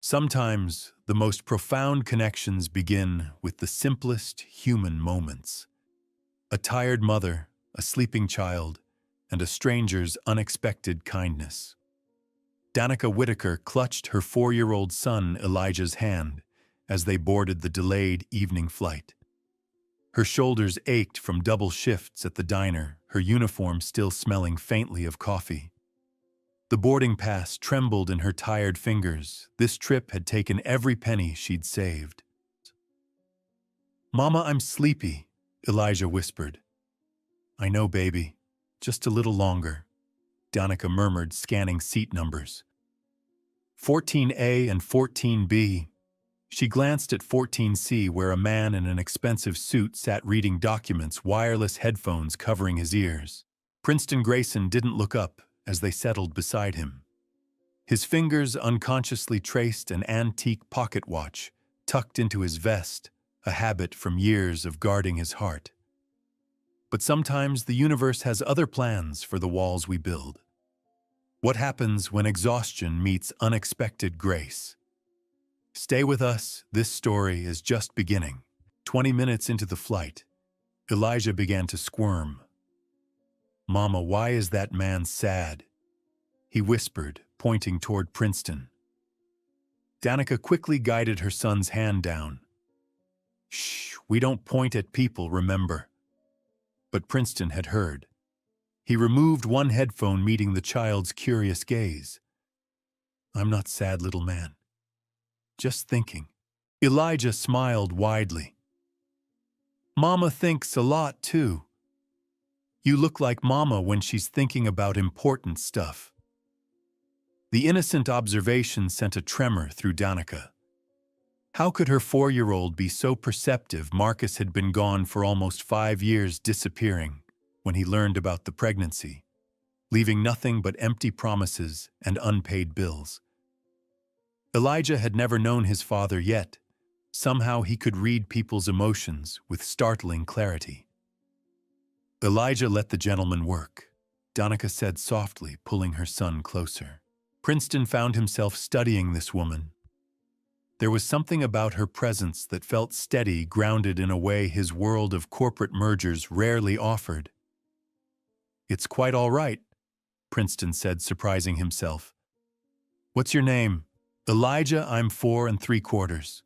Sometimes the most profound connections begin with the simplest human moments. A tired mother, a sleeping child, and a stranger's unexpected kindness. Danica Whitaker clutched her 4-year-old son Elijah's hand as they boarded the delayed evening flight. Her shoulders ached from double shifts at the diner, her uniform still smelling faintly of coffee. The boarding pass trembled in her tired fingers. This trip had taken every penny she'd saved. "Mama, I'm sleepy," Elijah whispered. "I know, baby. Just a little longer," Danica murmured, scanning seat numbers. 14A and 14B. She glanced at 14C, where a man in an expensive suit sat reading documents, wireless headphones covering his ears. Princeton Grayson didn't look up as they settled beside him. His fingers unconsciously traced an antique pocket watch tucked into his vest, a habit from years of guarding his heart. But sometimes the universe has other plans for the walls we build. What happens when exhaustion meets unexpected grace? Stay with us, this story is just beginning. 20 minutes into the flight, Elijah began to squirm. "Mama, why is that man sad?" he whispered, pointing toward Princeton. Danica quickly guided her son's hand down. "Shh, we don't point at people, remember." But Princeton had heard. He removed one headphone, meeting the child's curious gaze. "I'm not sad, little man. Just thinking." Elijah smiled widely. "Mama thinks a lot, too. You look like Mama when she's thinking about important stuff." The innocent observation sent a tremor through Danica. How could her 4-year-old be so perceptive? Marcus had been gone for almost 5 years, disappearing when he learned about the pregnancy, leaving nothing but empty promises and unpaid bills. Elijah had never known his father yet. Somehow he could read people's emotions with startling clarity. "Elijah, let the gentleman work," Danica said softly, pulling her son closer. Princeton found himself studying this woman. There was something about her presence that felt steady, grounded in a way his world of corporate mergers rarely offered. "It's quite all right," Princeton said, surprising himself. "What's your name?" "Elijah, I'm 4 3/4.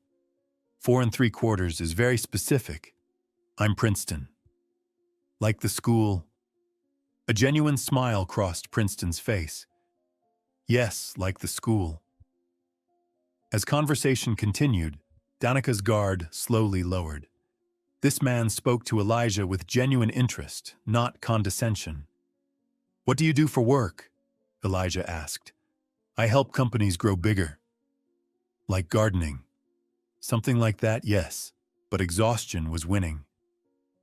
4 3/4 is very specific. I'm Princeton." "Like the school?" A genuine smile crossed Princeton's face. "Yes, like the school." As conversation continued, Danica's guard slowly lowered. This man spoke to Elijah with genuine interest, not condescension. "What do you do for work?" Elijah asked. "I help companies grow bigger." "Like gardening?" "Something like that, yes." But exhaustion was winning.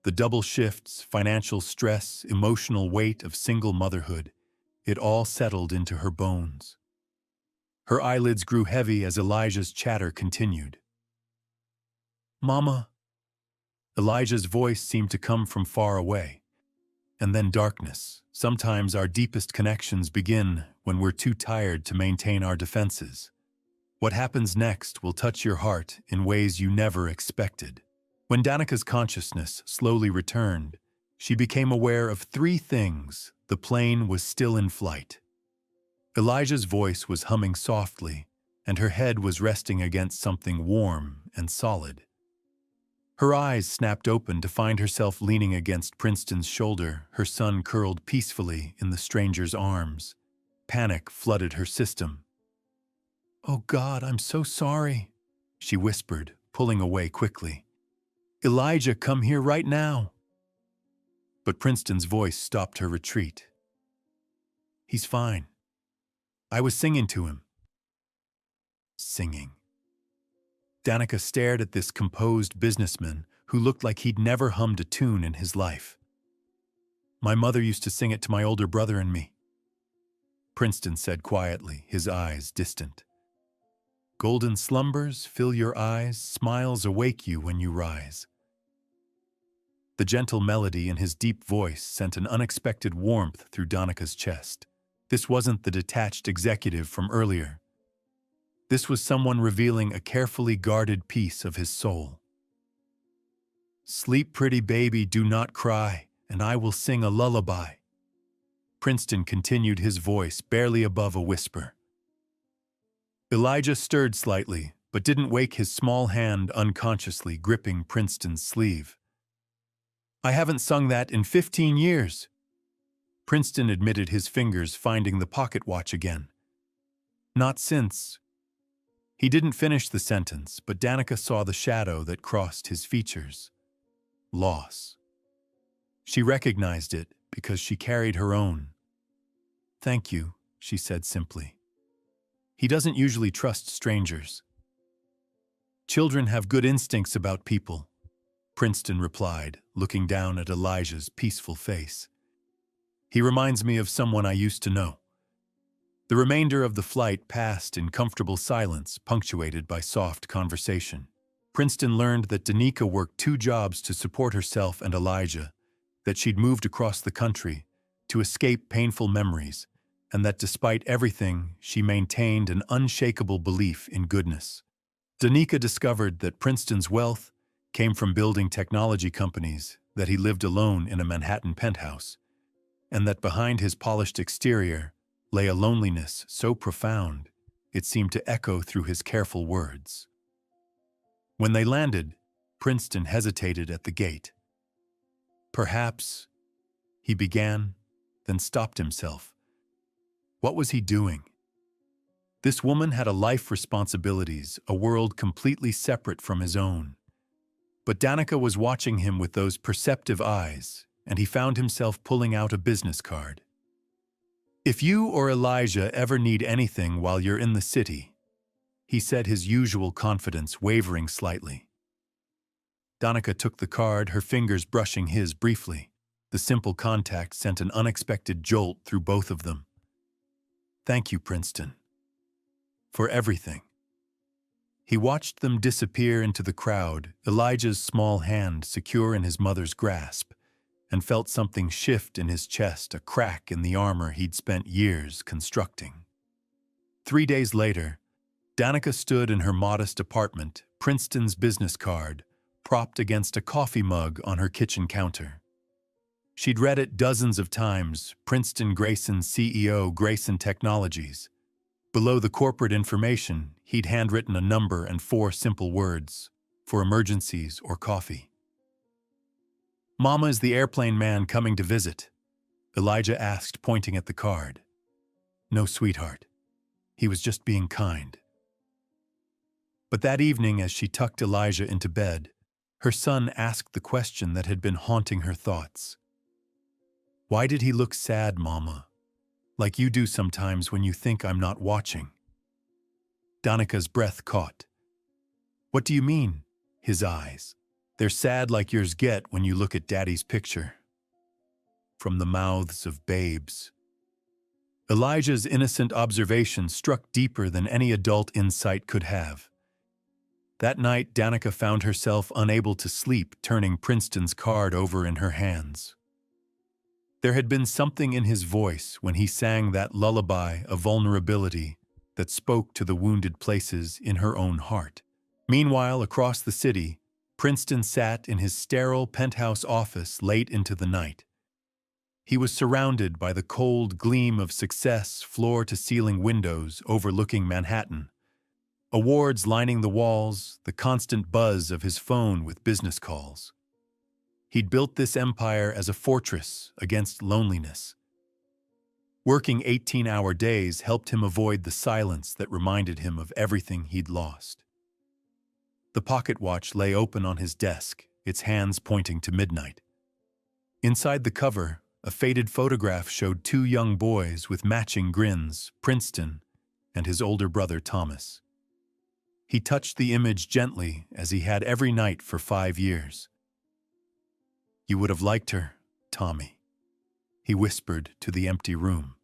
The double shifts, financial stress, emotional weight of single motherhood, it all settled into her bones. Her eyelids grew heavy as Elijah's chatter continued. "Mama." Elijah's voice seemed to come from far away. And then darkness. Sometimes our deepest connections begin when we're too tired to maintain our defenses. What happens next will touch your heart in ways you never expected. When Danica's consciousness slowly returned, she became aware of 3 things. The plane was still in flight. Elijah's voice was humming softly, and her head was resting against something warm and solid. Her eyes snapped open to find herself leaning against Princeton's shoulder, her son curled peacefully in the stranger's arms. Panic flooded her system. "Oh God, I'm so sorry," she whispered, pulling away quickly. "Elijah, come here right now." But Princeton's voice stopped her retreat. "He's fine. I was singing to him." Singing. Danica stared at this composed businessman who looked like he'd never hummed a tune in his life. "My mother used to sing it to my older brother and me," Princeton said quietly, his eyes distant. "Golden slumbers fill your eyes, smiles awake you when you rise." The gentle melody in his deep voice sent an unexpected warmth through Danica's chest. This wasn't the detached executive from earlier. This was someone revealing a carefully guarded piece of his soul. "Sleep, pretty baby, do not cry, and I will sing a lullaby." Princeton continued, his voice barely above a whisper. Elijah stirred slightly, but didn't wake, his small hand unconsciously gripping Princeton's sleeve. "I haven't sung that in 15 years. Princeton admitted, his fingers finding the pocket watch again. "Not since." He didn't finish the sentence, but Danica saw the shadow that crossed his features. Loss. She recognized it because she carried her own. "Thank you," she said simply. "He doesn't usually trust strangers." "Children have good instincts about people," Princeton replied, looking down at Elijah's peaceful face. "He reminds me of someone I used to know." The remainder of the flight passed in comfortable silence, punctuated by soft conversation. Princeton learned that Danica worked 2 jobs to support herself and Elijah, that she'd moved across the country to escape painful memories, and that despite everything, she maintained an unshakable belief in goodness. Danica discovered that Princeton's wealth came from building technology companies, that he lived alone in a Manhattan penthouse, and that behind his polished exterior lay a loneliness so profound it seemed to echo through his careful words. When they landed, Princeton hesitated at the gate. "Perhaps," he began, then stopped himself. What was he doing? This woman had a life, responsibilities, a world completely separate from his own. But Danica was watching him with those perceptive eyes, and he found himself pulling out a business card. "If you or Elijah ever need anything while you're in the city," he said, his usual confidence wavering slightly. Danica took the card, her fingers brushing his briefly. The simple contact sent an unexpected jolt through both of them. "Thank you, Princeton, for everything." He watched them disappear into the crowd, Elijah's small hand secure in his mother's grasp, and felt something shift in his chest, a crack in the armor he'd spent years constructing. 3 days later, Danica stood in her modest apartment, Princeton's business card propped against a coffee mug on her kitchen counter. She'd read it dozens of times, Princeton Grayson, CEO, Grayson Technologies. Below the corporate information, he'd handwritten a number and 4 simple words: for emergencies or coffee. "Mama, is the airplane man coming to visit?" Elijah asked, pointing at the card. "No, sweetheart. He was just being kind." But that evening, as she tucked Elijah into bed, her son asked the question that had been haunting her thoughts. "Why did he look sad, Mama? Like you do sometimes when you think I'm not watching?" Danica's breath caught. "What do you mean?" His eyes. "They're sad like yours get when you look at Daddy's picture." From the mouths of babes. Elijah's innocent observation struck deeper than any adult insight could have. That night, Danica found herself unable to sleep, turning Princeton's card over in her hands. There had been something in his voice when he sang that lullaby of vulnerability that spoke to the wounded places in her own heart. Meanwhile, across the city, Princeton sat in his sterile penthouse office late into the night. He was surrounded by the cold gleam of success, floor-to-ceiling windows overlooking Manhattan, awards lining the walls, the constant buzz of his phone with business calls. He'd built this empire as a fortress against loneliness. Working 18-hour days helped him avoid the silence that reminded him of everything he'd lost. The pocket watch lay open on his desk, its hands pointing to midnight. Inside the cover, a faded photograph showed 2 young boys with matching grins, Princeton and his older brother Thomas. He touched the image gently, as he had every night for 5 years. "You would have liked her, Tommy," he whispered to the empty room.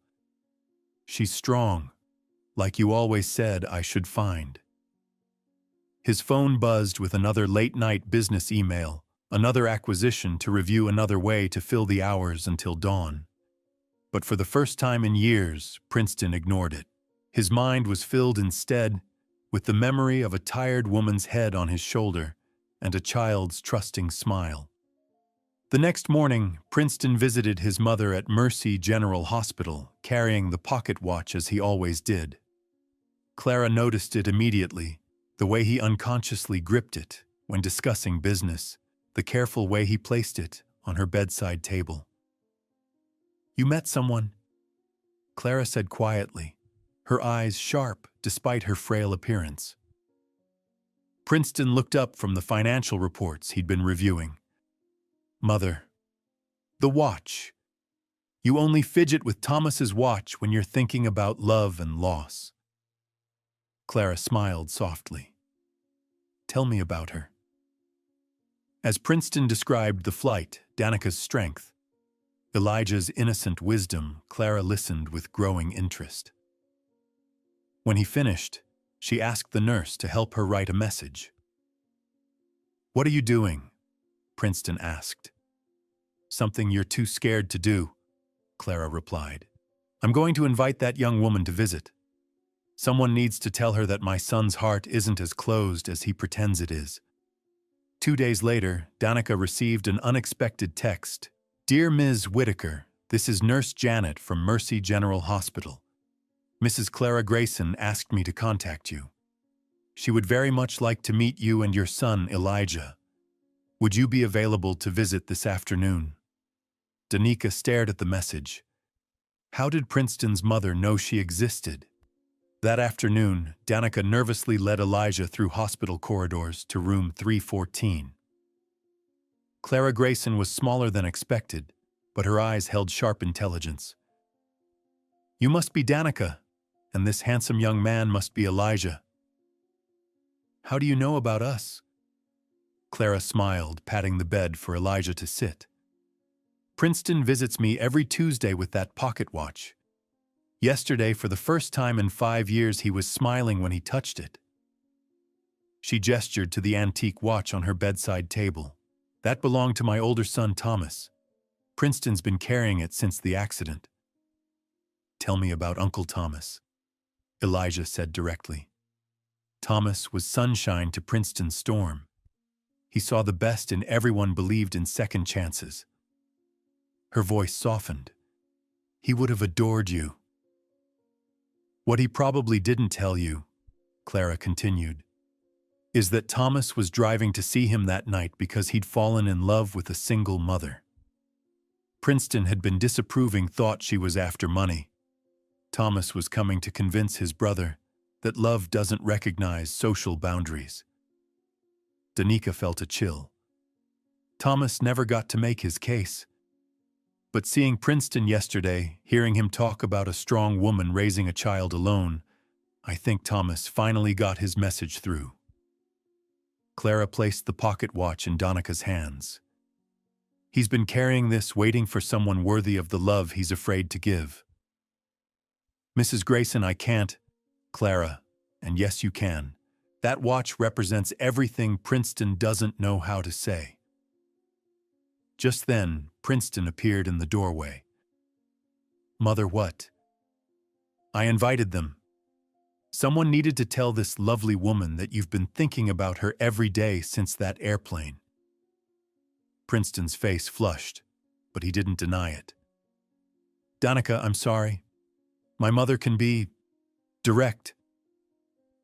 "She's strong, like you always said I should find." His phone buzzed with another late-night business email, another acquisition to review, another way to fill the hours until dawn. But for the first time in years, Princeton ignored it. His mind was filled instead with the memory of a tired woman's head on his shoulder and a child's trusting smile. The next morning, Princeton visited his mother at Mercy General Hospital, carrying the pocket watch as he always did. Clara noticed it immediately, the way he unconsciously gripped it when discussing business, the careful way he placed it on her bedside table. "You met someone?" Clara said quietly, her eyes sharp despite her frail appearance. Princeton looked up from the financial reports he'd been reviewing. "Mother, the watch. You only fidget with Thomas's watch when you're thinking about love and loss." Clara smiled softly. "Tell me about her." As Princeton described the flight, Danica's strength, Elijah's innocent wisdom, Clara listened with growing interest. When he finished, she asked the nurse to help her write a message. "What are you doing?" Princeton asked. "Something you're too scared to do," Clara replied. "I'm going to invite that young woman to visit. Someone needs to tell her that my son's heart isn't as closed as he pretends it is." 2 days later, Danica received an unexpected text. "Dear Ms. Whitaker, this is Nurse Janet from Mercy General Hospital. Mrs. Clara Grayson asked me to contact you. She would very much like to meet you and your son, Elijah. Would you be available to visit this afternoon?" Danica stared at the message. How did Princeton's mother know she existed? That afternoon, Danica nervously led Elijah through hospital corridors to room 314. Clara Grayson was smaller than expected, but her eyes held sharp intelligence. "You must be Danica, and this handsome young man must be Elijah. How do you know about us?" Clara smiled, patting the bed for Elijah to sit. "Princeton visits me every Tuesday with that pocket watch. Yesterday, for the first time in 5 years, he was smiling when he touched it." She gestured to the antique watch on her bedside table. "That belonged to my older son, Thomas. Princeton's been carrying it since the accident." "Tell me about Uncle Thomas," Elijah said directly. Thomas was sunshine to Princeton's storm. He saw the best in everyone, believed in second chances. Her voice softened. "He would have adored you." "What he probably didn't tell you," Clara continued, "is that Thomas was driving to see him that night because he'd fallen in love with a single mother. Princeton had been disapproving, thought she was after money. Thomas was coming to convince his brother that love doesn't recognize social boundaries." Danica felt a chill. Thomas never got to make his case. But seeing Princeton yesterday, hearing him talk about a strong woman raising a child alone, I think Thomas finally got his message through. Clara placed the pocket watch in Danica's hands. "He's been carrying this, waiting for someone worthy of the love he's afraid to give." "Mrs. Grayson, I can't." "Clara, and yes you can. That watch represents everything Princeton doesn't know how to say." Just then, Princeton appeared in the doorway. "Mother, what?" "I invited them. Someone needed to tell this lovely woman that you've been thinking about her every day since that airplane." Princeton's face flushed, but he didn't deny it. "Danica, I'm sorry. My mother can be direct."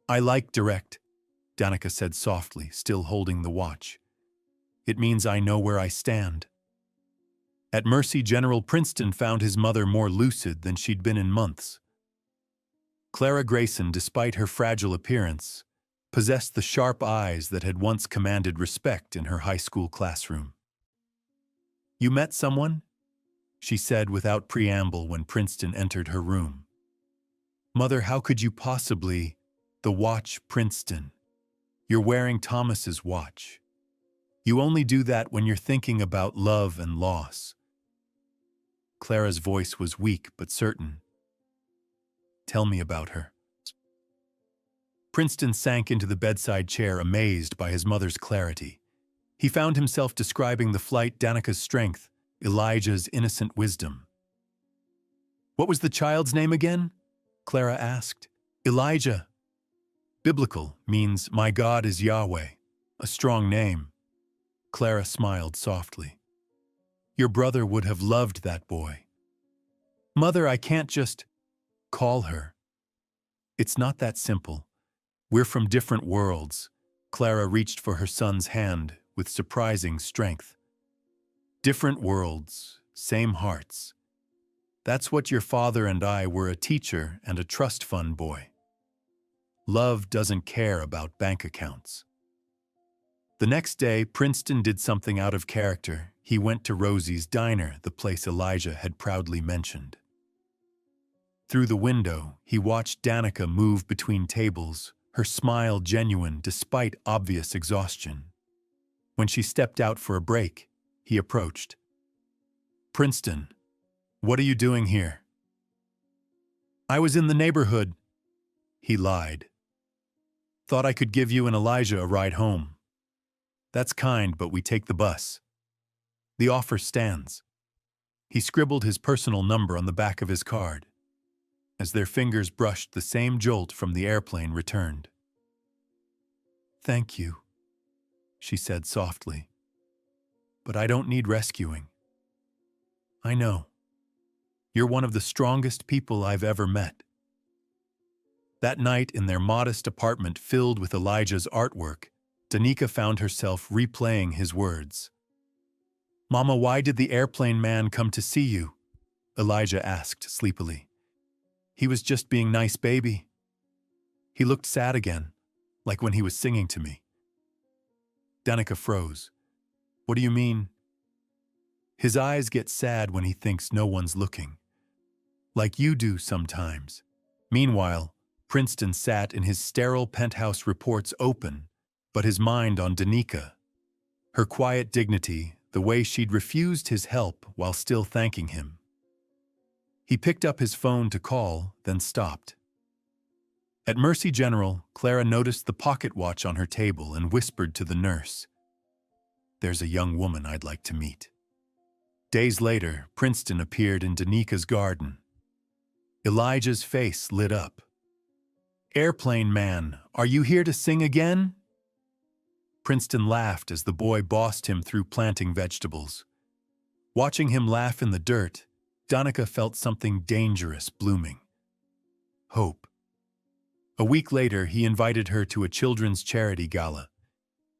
"I like direct," Danica said softly, still holding the watch. "It means I know where I stand." At Mercy General, Princeton found his mother more lucid than she'd been in months. Clara Grayson, despite her fragile appearance, possessed the sharp eyes that had once commanded respect in her high school classroom. "You met someone?" she said without preamble when Princeton entered her room. "Mother, how could you possibly—" "The watch, Princeton. You're wearing Thomas's watch. You only do that when you're thinking about love and loss." Clara's voice was weak but certain. "Tell me about her." Princeton sank into the bedside chair, amazed by his mother's clarity. He found himself describing the flight, Danica's strength, Elijah's innocent wisdom. "What was the child's name again?" Clara asked. "Elijah." Biblical means my God is Yahweh, a strong name. Clara smiled softly. Your brother would have loved that boy. Mother, I can't just call her. It's not that simple. We're from different worlds. Clara reached for her son's hand with surprising strength. Different worlds, same hearts. That's what your father and I were, a teacher and a trust fund boy. Love doesn't care about bank accounts. The next day, Princeton did something out of character. He went to Rosie's diner, the place Elijah had proudly mentioned. Through the window, he watched Danica move between tables, her smile genuine despite obvious exhaustion. When she stepped out for a break, he approached. Princeton, what are you doing here? I was in the neighborhood. He lied. Thought I could give you and Elijah a ride home. That's kind, but we take the bus. The offer stands. He scribbled his personal number on the back of his card. As their fingers brushed, the same jolt from the airplane returned. Thank you, she said softly. But I don't need rescuing. I know. You're one of the strongest people I've ever met. That night in their modest apartment filled with Elijah's artwork, Danica found herself replaying his words. Mama, why did the airplane man come to see you? Elijah asked sleepily. He was just being nice, baby. He looked sad again, like when he was singing to me. Danica froze. What do you mean? His eyes get sad when he thinks no one's looking. Like you do sometimes. Meanwhile, Princeton sat in his sterile penthouse, reports open, but his mind on Danica. Her quiet dignity, the way she'd refused his help while still thanking him. He picked up his phone to call, then stopped. At Mercy General, Clara noticed the pocket watch on her table and whispered to the nurse, There's a young woman I'd like to meet. Days later, Princeton appeared in Danica's garden. Elijah's face lit up. Airplane man, are you here to sing again? Princeton laughed as the boy bossed him through planting vegetables. Watching him laugh in the dirt, Danica felt something dangerous blooming. Hope. A week later, he invited her to a children's charity gala.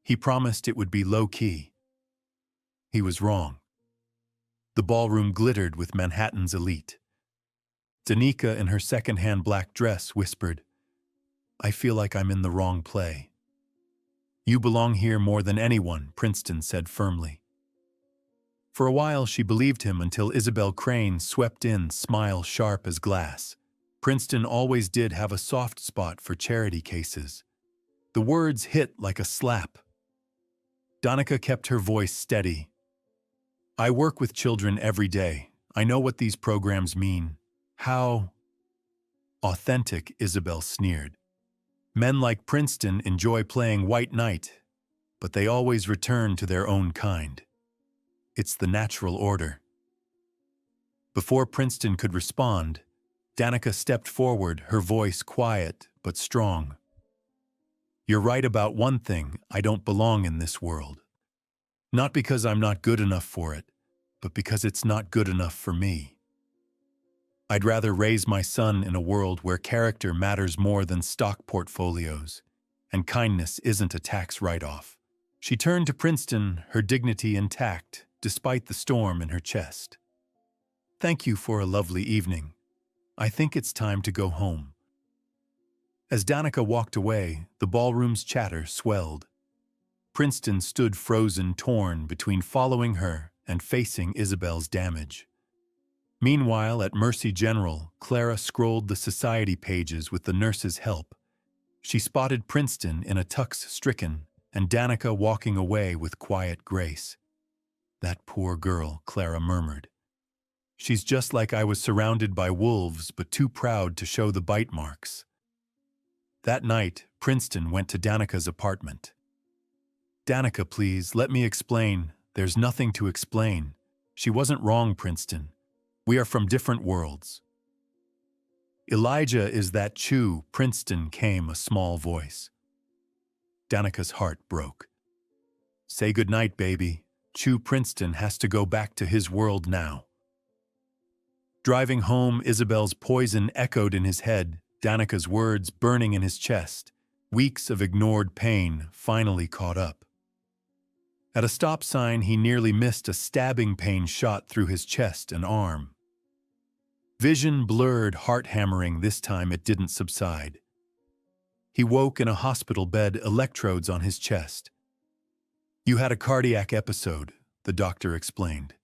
He promised it would be low-key. He was wrong. The ballroom glittered with Manhattan's elite. Danica, in her second-hand black dress, whispered, I feel like I'm in the wrong play. You belong here more than anyone, Princeton said firmly. For a while, she believed him until Isabel Crane swept in, smile sharp as glass. Princeton always did have a soft spot for charity cases. The words hit like a slap. Danica kept her voice steady. I work with children every day. I know what these programs mean. How authentic, Isabel sneered. Men like Princeton enjoy playing white knight, but they always return to their own kind. It's the natural order. Before Princeton could respond, Danica stepped forward, her voice quiet but strong. You're right about one thing, I don't belong in this world. Not because I'm not good enough for it, but because it's not good enough for me. I'd rather raise my son in a world where character matters more than stock portfolios, and kindness isn't a tax write-off. She turned to Princeton, her dignity intact, despite the storm in her chest. Thank you for a lovely evening. I think it's time to go home. As Danica walked away, the ballroom's chatter swelled. Princeton stood frozen, torn between following her and facing Isabel's damage. Meanwhile, at Mercy General, Clara scrolled the society pages with the nurse's help. She spotted Princeton in a tux stricken and Danica walking away with quiet grace. That poor girl, Clara murmured. She's just like I was, surrounded by wolves but too proud to show the bite marks. That night, Princeton went to Danica's apartment. Danica, please, let me explain. There's nothing to explain. She wasn't wrong, Princeton. We are from different worlds. Elijah is that Chew, Princeton, came a small voice. Danica's heart broke. Say goodnight, baby. Chew Princeton has to go back to his world now. Driving home, Isabel's poison echoed in his head, Danica's words burning in his chest. Weeks of ignored pain finally caught up. At a stop sign, he nearly missed a stabbing pain shot through his chest and arm. Vision blurred, heart hammering. This time it didn't subside. He woke in a hospital bed, electrodes on his chest. You had a cardiac episode, the doctor explained.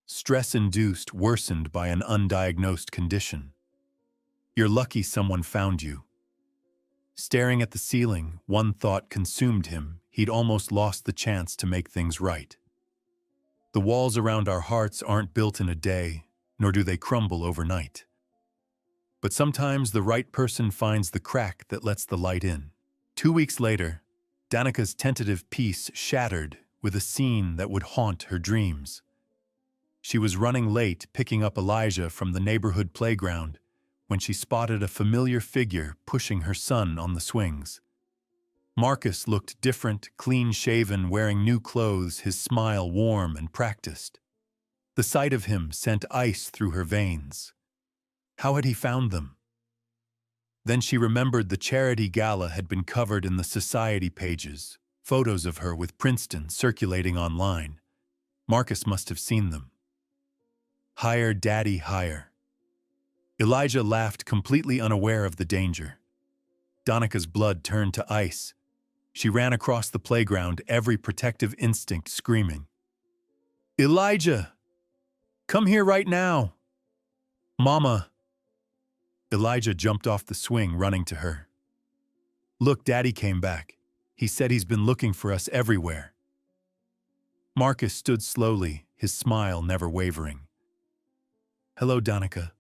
Stress-induced, worsened by an undiagnosed condition. You're lucky someone found you. Staring at the ceiling, one thought consumed him. He'd almost lost the chance to make things right. The walls around our hearts aren't built in a day, nor do they crumble overnight. But sometimes the right person finds the crack that lets the light in. 2 weeks later, Danica's tentative peace shattered with a scene that would haunt her dreams. She was running late, picking up Elijah from the neighborhood playground, when she spotted a familiar figure pushing her son on the swings. Marcus looked different, clean-shaven, wearing new clothes, his smile warm and practiced. The sight of him sent ice through her veins. How had he found them? Then she remembered the charity gala had been covered in the society pages, photos of her with Princeton circulating online. Marcus must have seen them. Higher, Daddy, higher. Elijah laughed, completely unaware of the danger. Danica's blood turned to ice. She ran across the playground, every protective instinct screaming. Elijah! Come here right now! Mama! Elijah jumped off the swing, running to her. Look, Daddy came back. He said he's been looking for us everywhere. Marcus stood slowly, his smile never wavering. Hello, Danica.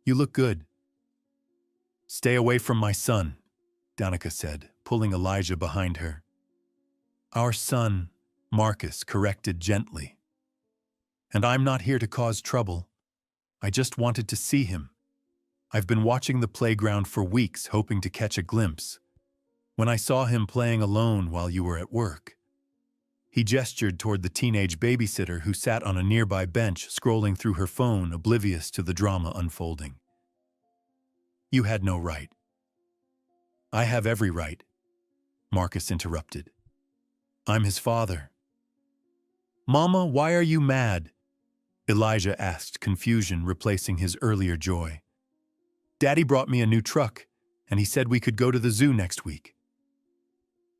You look good. Stay away from my son, Danica said, pulling Elijah behind her. Our son, Marcus corrected gently. And I'm not here to cause trouble. I just wanted to see him. I've been watching the playground for weeks, hoping to catch a glimpse. When I saw him playing alone while you were at work. He gestured toward the teenage babysitter who sat on a nearby bench, scrolling through her phone, oblivious to the drama unfolding. You had no right. I have every right, Marcus interrupted. I'm his father. Mama, why are you mad? Elijah asked, confusion replacing his earlier joy. Daddy brought me a new truck, and he said we could go to the zoo next week.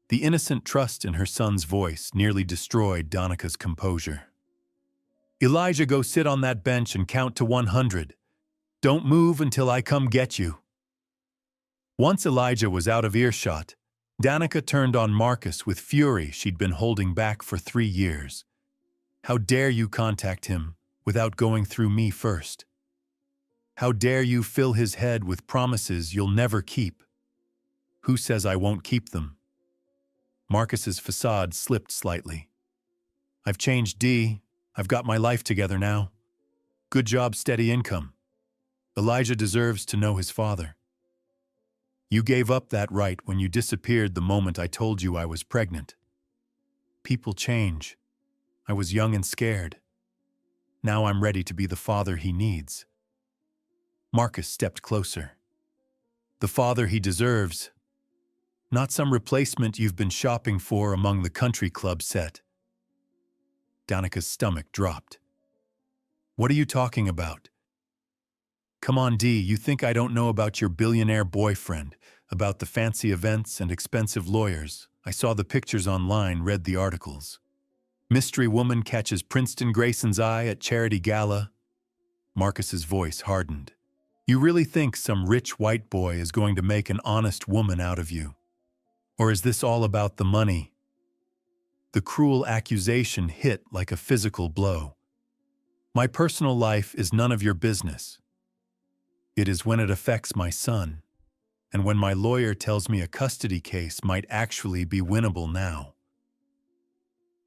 The innocent trust in her son's voice nearly destroyed Danica's composure. Elijah, go sit on that bench and count to 100. Don't move until I come get you. Once Elijah was out of earshot, Danica turned on Marcus with fury she'd been holding back for 3 years. How dare you contact him without going through me first? How dare you fill his head with promises you'll never keep? Who says I won't keep them? Marcus's facade slipped slightly. I've changed, D. I've got my life together now. Good job, steady income. Elijah deserves to know his father. You gave up that right when you disappeared the moment I told you I was pregnant. People change. I was young and scared. Now I'm ready to be the father he needs. Marcus stepped closer. The father he deserves. Not some replacement you've been shopping for among the country club set. Danica's stomach dropped. What are you talking about? Come on, D, you think I don't know about your billionaire boyfriend, about the fancy events and expensive lawyers? I saw the pictures online, read the articles. Mystery woman catches Princeton Grayson's eye at charity gala. Marcus's voice hardened. You really think some rich white boy is going to make an honest woman out of you? Or is this all about the money? The cruel accusation hit like a physical blow. My personal life is none of your business. It is when it affects my son, and when my lawyer tells me a custody case might actually be winnable now.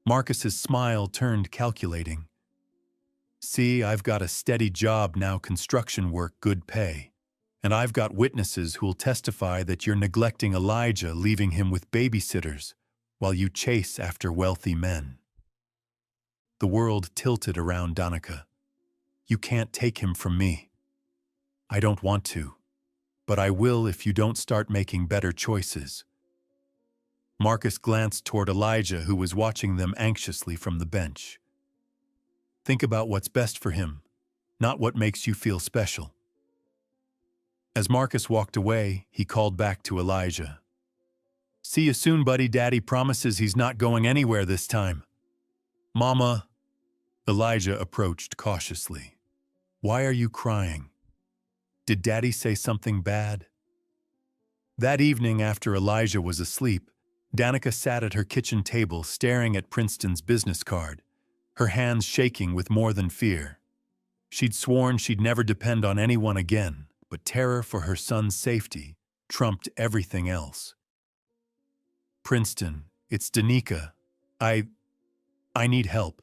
Marcus's smile turned calculating. See, I've got a steady job now, construction work, good pay. And I've got witnesses who'll testify that you're neglecting Elijah, leaving him with babysitters while you chase after wealthy men. The world tilted around Danica. You can't take him from me. I don't want to, but I will if you don't start making better choices. Marcus glanced toward Elijah, who was watching them anxiously from the bench. Think about what's best for him, not what makes you feel special. As Marcus walked away, he called back to Elijah. See you soon, buddy. Daddy promises he's not going anywhere this time. Mama. Elijah approached cautiously. Why are you crying? Did Daddy say something bad? That evening, after Elijah was asleep, Danica sat at her kitchen table staring at Princeton's business card, her hands shaking with more than fear. She'd sworn she'd never depend on anyone again, but terror for her son's safety trumped everything else. Princeton, it's Danica. I need help.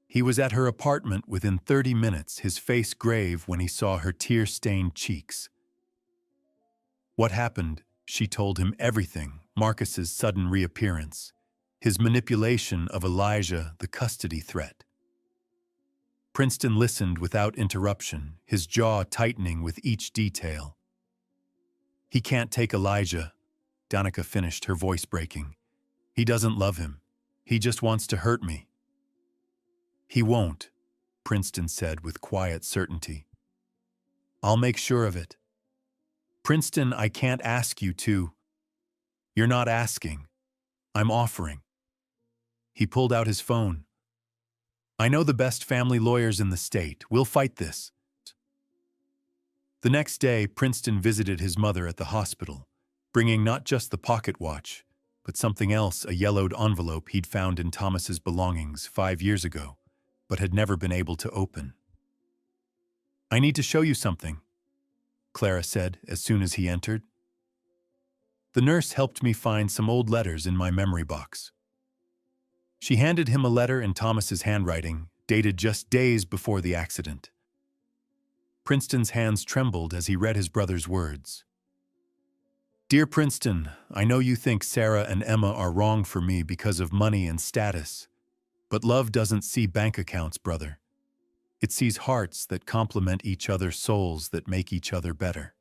He was at her apartment within 30 minutes, his face grave when he saw her tear-stained cheeks. What happened? She told him everything: Marcus's sudden reappearance, his manipulation of Elijah, the custody threat. Princeton listened without interruption, his jaw tightening with each detail. He can't take Elijah, Danica finished, her voice breaking. He doesn't love him. He just wants to hurt me. He won't, Princeton said with quiet certainty. I'll make sure of it. Princeton, I can't ask you to. You're not asking. I'm offering. He pulled out his phone. I know the best family lawyers in the state. We'll fight this. The next day, Princeton visited his mother at the hospital, bringing not just the pocket watch, but something else, a yellowed envelope he'd found in Thomas's belongings 5 years ago, but had never been able to open. I need to show you something, Clara said as soon as he entered. The nurse helped me find some old letters in my memory box. She handed him a letter in Thomas's handwriting, dated just days before the accident. Princeton's hands trembled as he read his brother's words. Dear Princeton, I know you think Sarah and Emma are wrong for me because of money and status, but love doesn't see bank accounts, brother. It sees hearts that complement each other's souls that make each other better.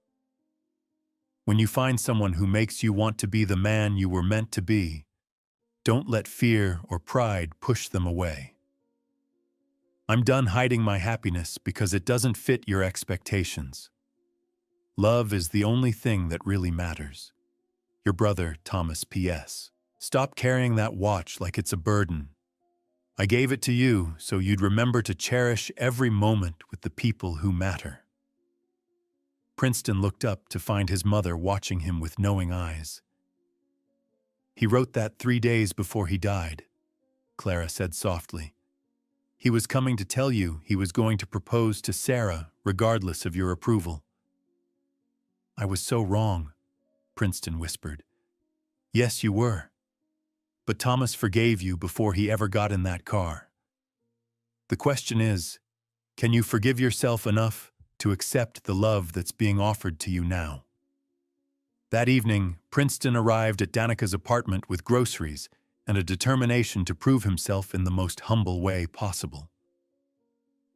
When you find someone who makes you want to be the man you were meant to be, don't let fear or pride push them away. I'm done hiding my happiness because it doesn't fit your expectations. Love is the only thing that really matters. Your brother, Thomas. P.S. Stop carrying that watch like it's a burden. I gave it to you so you'd remember to cherish every moment with the people who matter. Princeton looked up to find his mother watching him with knowing eyes. He wrote that 3 days before he died, Clara said softly. He was coming to tell you he was going to propose to Sarah regardless of your approval. I was so wrong, Princeton whispered. Yes, you were. But Thomas forgave you before he ever got in that car. The question is, can you forgive yourself enough to accept the love that's being offered to you now? That evening, Princeton arrived at Danica's apartment with groceries and a determination to prove himself in the most humble way possible.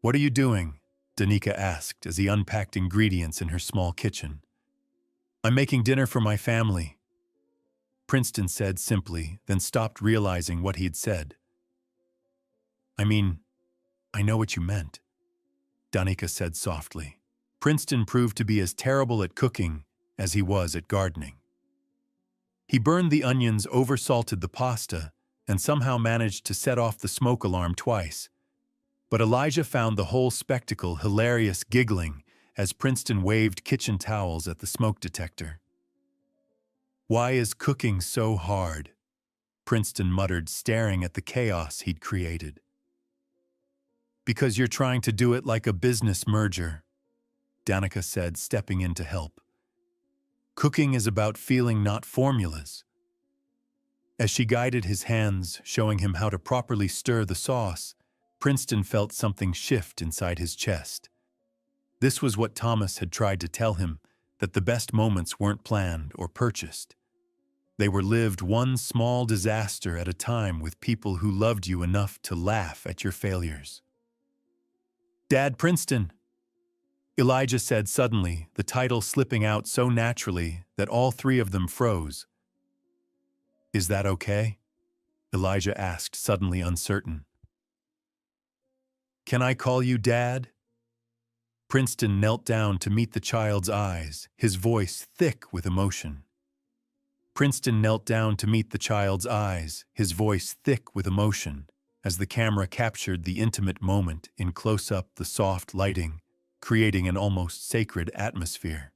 What are you doing? Danica asked as he unpacked ingredients in her small kitchen. I'm making dinner for my family, Princeton said simply, then stopped, realizing what he'd said. I mean, I know what you meant, Danica said softly. Princeton proved to be as terrible at cooking as he was at gardening. He burned the onions, oversalted the pasta, and somehow managed to set off the smoke alarm twice. But Elijah found the whole spectacle hilarious, giggling as Princeton waved kitchen towels at the smoke detector. Why is cooking so hard? Princeton muttered, staring at the chaos he'd created. Because you're trying to do it like a business merger, Danica said, stepping in to help. Cooking is about feeling, not formulas. As she guided his hands, showing him how to properly stir the sauce, Princeton felt something shift inside his chest. This was what Thomas had tried to tell him, that the best moments weren't planned or purchased. They were lived one small disaster at a time with people who loved you enough to laugh at your failures. "Dad, Princeton," Elijah said suddenly, the title slipping out so naturally that all three of them froze. "Is that okay?" Elijah asked, suddenly uncertain. "Can I call you Dad?" Princeton knelt down to meet the child's eyes, his voice thick with emotion. Princeton knelt down to meet the child's eyes, his voice thick with emotion, as the camera captured the intimate moment in close-up the soft lighting, creating an almost sacred atmosphere.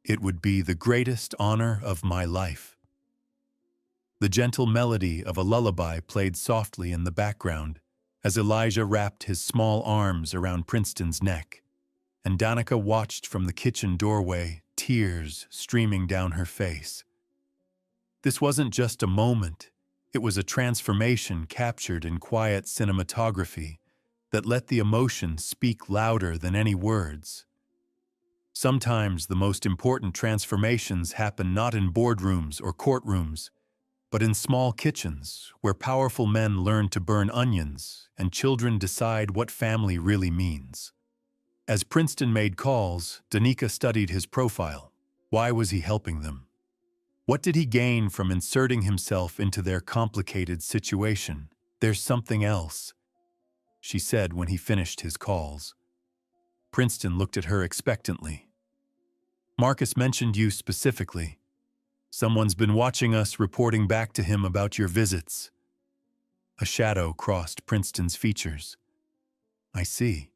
"It would be the greatest honor of my life." The gentle melody of a lullaby played softly in the background as Elijah wrapped his small arms around Princeton's neck, and Danica watched from the kitchen doorway, tears streaming down her face. This wasn't just a moment, it was a transformation captured in quiet cinematography that let the emotion speak louder than any words. Sometimes the most important transformations happen not in boardrooms or courtrooms, but in small kitchens where powerful men learn to burn onions and children decide what family really means. As Princeton made calls, Danica studied his profile. Why was he helping them? What did he gain from inserting himself into their complicated situation? "There's something else," she said when he finished his calls. Princeton looked at her expectantly. "Marcus mentioned you specifically. Someone's been watching us, reporting back to him about your visits." A shadow crossed Princeton's features. "I see.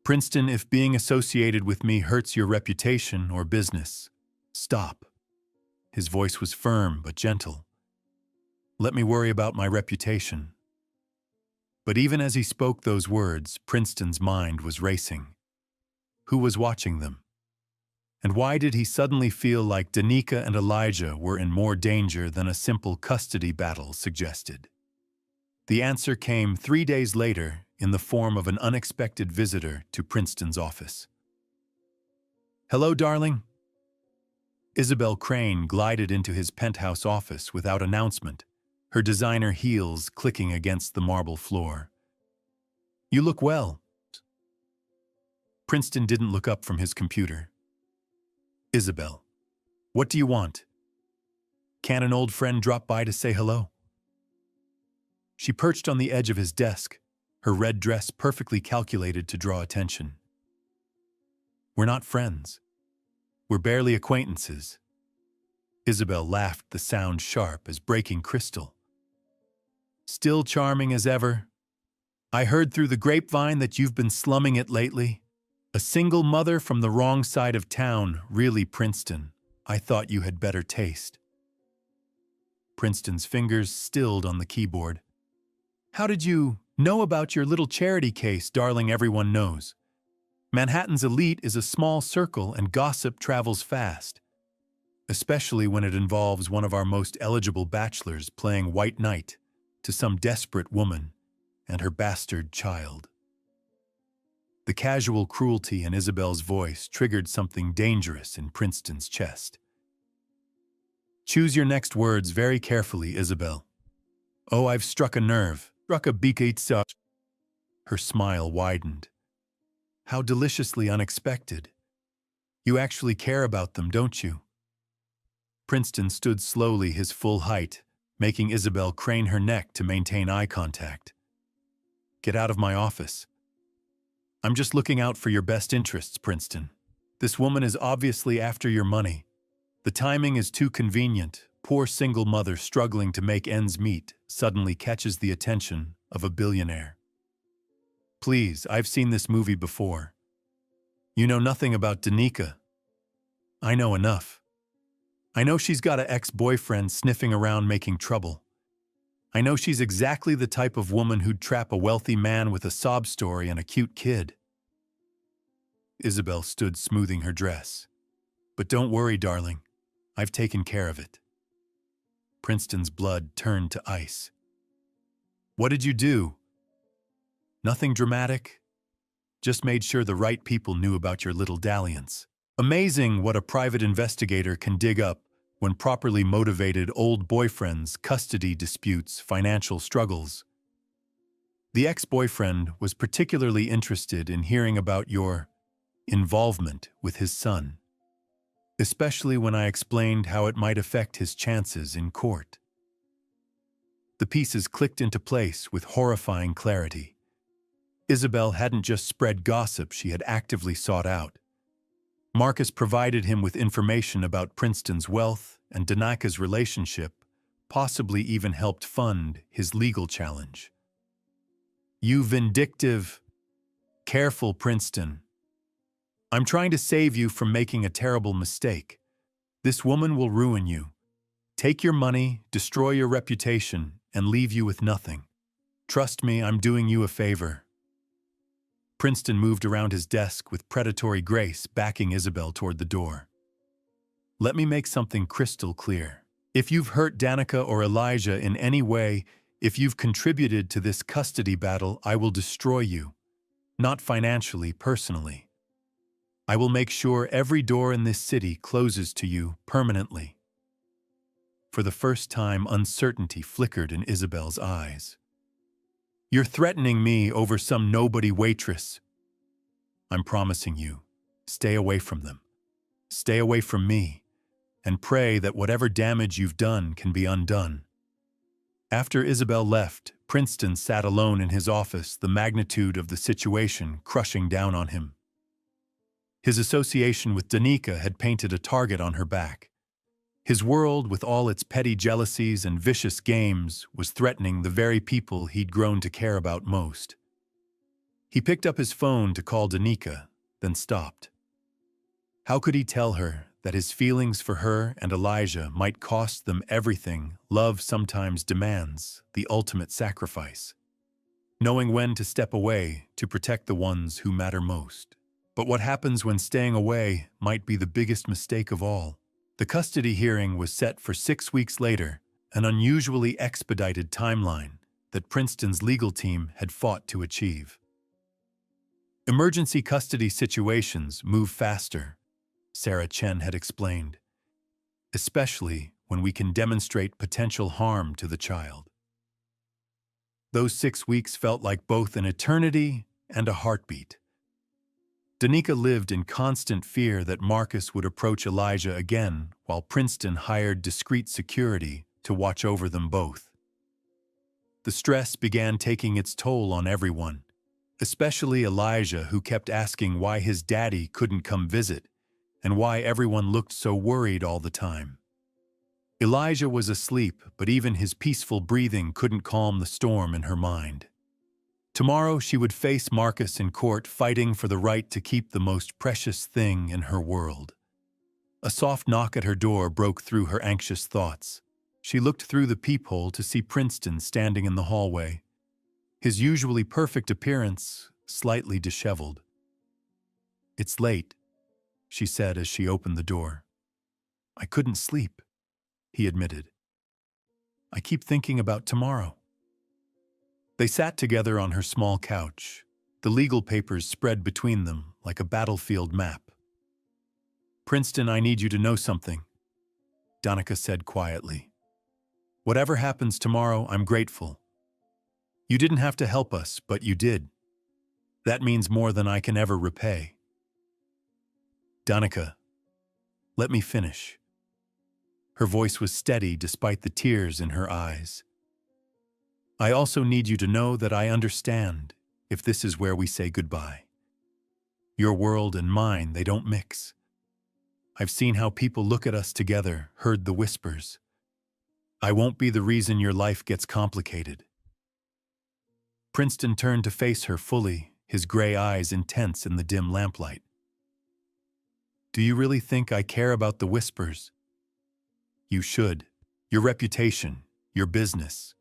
Princeton, if being associated with me hurts your reputation or business, stop." His voice was firm but gentle. "Let me worry about my reputation." But even as he spoke those words, Princeton's mind was racing. Who was watching them? And why did he suddenly feel like Danica and Elijah were in more danger than a simple custody battle suggested? The answer came 3 days later in the form of an unexpected visitor to Princeton's office. "Hello, darling." Isabel Crane glided into his penthouse office without announcement, her designer heels clicking against the marble floor. "You look well." Princeton didn't look up from his computer. "Isabel, what do you want? Can an old friend drop by to say hello?" She perched on the edge of his desk, her red dress perfectly calculated to draw attention. "We're not friends. We're barely acquaintances." Isabel laughed, the sound sharp as breaking crystal. "Still charming as ever. I heard through the grapevine that you've been slumming it lately. A single mother from the wrong side of town, really, Princeton. I thought you had better taste." Princeton's fingers stilled on the keyboard. "How did you know about your little charity case, darling? Everyone knows. Manhattan's elite is a small circle and gossip travels fast, especially when it involves one of our most eligible bachelors playing white knight to some desperate woman and her bastard child." The casual cruelty in Isabel's voice triggered something dangerous in Princeton's chest. "Choose your next words very carefully, Isabel. Oh, I've struck a nerve, struck a beak. Her smile widened. "How deliciously unexpected. You actually care about them, don't you?" Princeton stood slowly his full height, making Isabel crane her neck to maintain eye contact. "Get out of my office. I'm just looking out for your best interests, Princeton. This woman is obviously after your money. The timing is too convenient. Poor single mother struggling to make ends meet suddenly catches the attention of a billionaire. Please, I've seen this movie before. You know nothing about Danica. I know enough. I know she's got an ex-boyfriend sniffing around making trouble. I know she's exactly the type of woman who'd trap a wealthy man with a sob story and a cute kid." Isabel stood smoothing her dress. "But don't worry, darling. I've taken care of it." Princeton's blood turned to ice. "What did you do?" "Nothing dramatic. just made sure the right people knew about your little dalliance. Amazing what a private investigator can dig up when properly motivated old boyfriends, custody disputes, financial struggles. The ex-boyfriend was particularly interested in hearing about your involvement with his son, especially when I explained how it might affect his chances in court. The pieces clicked into place with horrifying clarity. Isabel hadn't just spread gossip, she had actively sought out. Marcus provided him with information about Princeton's wealth and Danaka's relationship, possibly even helped fund his legal challenge. You vindictive, careful Princeton. I'm trying to save you from making a terrible mistake. This woman will ruin you, take your money, destroy your reputation, and leave you with nothing. Trust me, I'm doing you a favor. Princeton moved around his desk with predatory grace, backing Isabel toward the door. Let me make something crystal clear. If you've hurt Danica or Elijah in any way, if you've contributed to this custody battle, I will destroy you. Not financially, personally. I will make sure every door in this city closes to you permanently. For the first time, uncertainty flickered in Isabel's eyes. You're threatening me over some nobody waitress. I'm promising you, stay away from them. Stay away from me, and pray that whatever damage you've done can be undone. After Isabel left, Princeton sat alone in his office, the magnitude of the situation crushing down on him. His association with Danica had painted a target on her back. His world, with all its petty jealousies and vicious games, was threatening the very people he'd grown to care about most. He picked up his phone to call Danica, then stopped. How could he tell her that his feelings for her and Elijah might cost them everything love sometimes demands, the ultimate sacrifice? Knowing when to step away to protect the ones who matter most. But what happens when staying away might be the biggest mistake of all? The custody hearing was set for 6 weeks later, an unusually expedited timeline that Princeton's legal team had fought to achieve. Emergency custody situations move faster, Sarah Chen had explained, especially when we can demonstrate potential harm to the child. Those 6 weeks felt like both an eternity and a heartbeat. Danica lived in constant fear that Marcus would approach Elijah again, while Princeton hired discreet security to watch over them both. The stress began taking its toll on everyone, especially Elijah, who kept asking why his daddy couldn't come visit and why everyone looked so worried all the time. Elijah was asleep, but even his peaceful breathing couldn't calm the storm in her mind. Tomorrow she would face Marcus in court, fighting for the right to keep the most precious thing in her world. A soft knock at her door broke through her anxious thoughts. She looked through the peephole to see Princeton standing in the hallway, his usually perfect appearance slightly disheveled. "It's late," she said as she opened the door. "I couldn't sleep," he admitted. "I keep thinking about tomorrow." They sat together on her small couch, the legal papers spread between them like a battlefield map. "Princeton, I need you to know something," Danica said quietly. "Whatever happens tomorrow, I'm grateful. You didn't have to help us, but you did. That means more than I can ever repay." "Danica, let me finish." Her voice was steady despite the tears in her eyes. "I also need you to know that I understand if this is where we say goodbye. Your world and mine, they don't mix. I've seen how people look at us together, heard the whispers. I won't be the reason your life gets complicated." Princeton turned to face her fully, his gray eyes intense in the dim lamplight. "Do you really think I care about the whispers? You should. Your reputation, your business.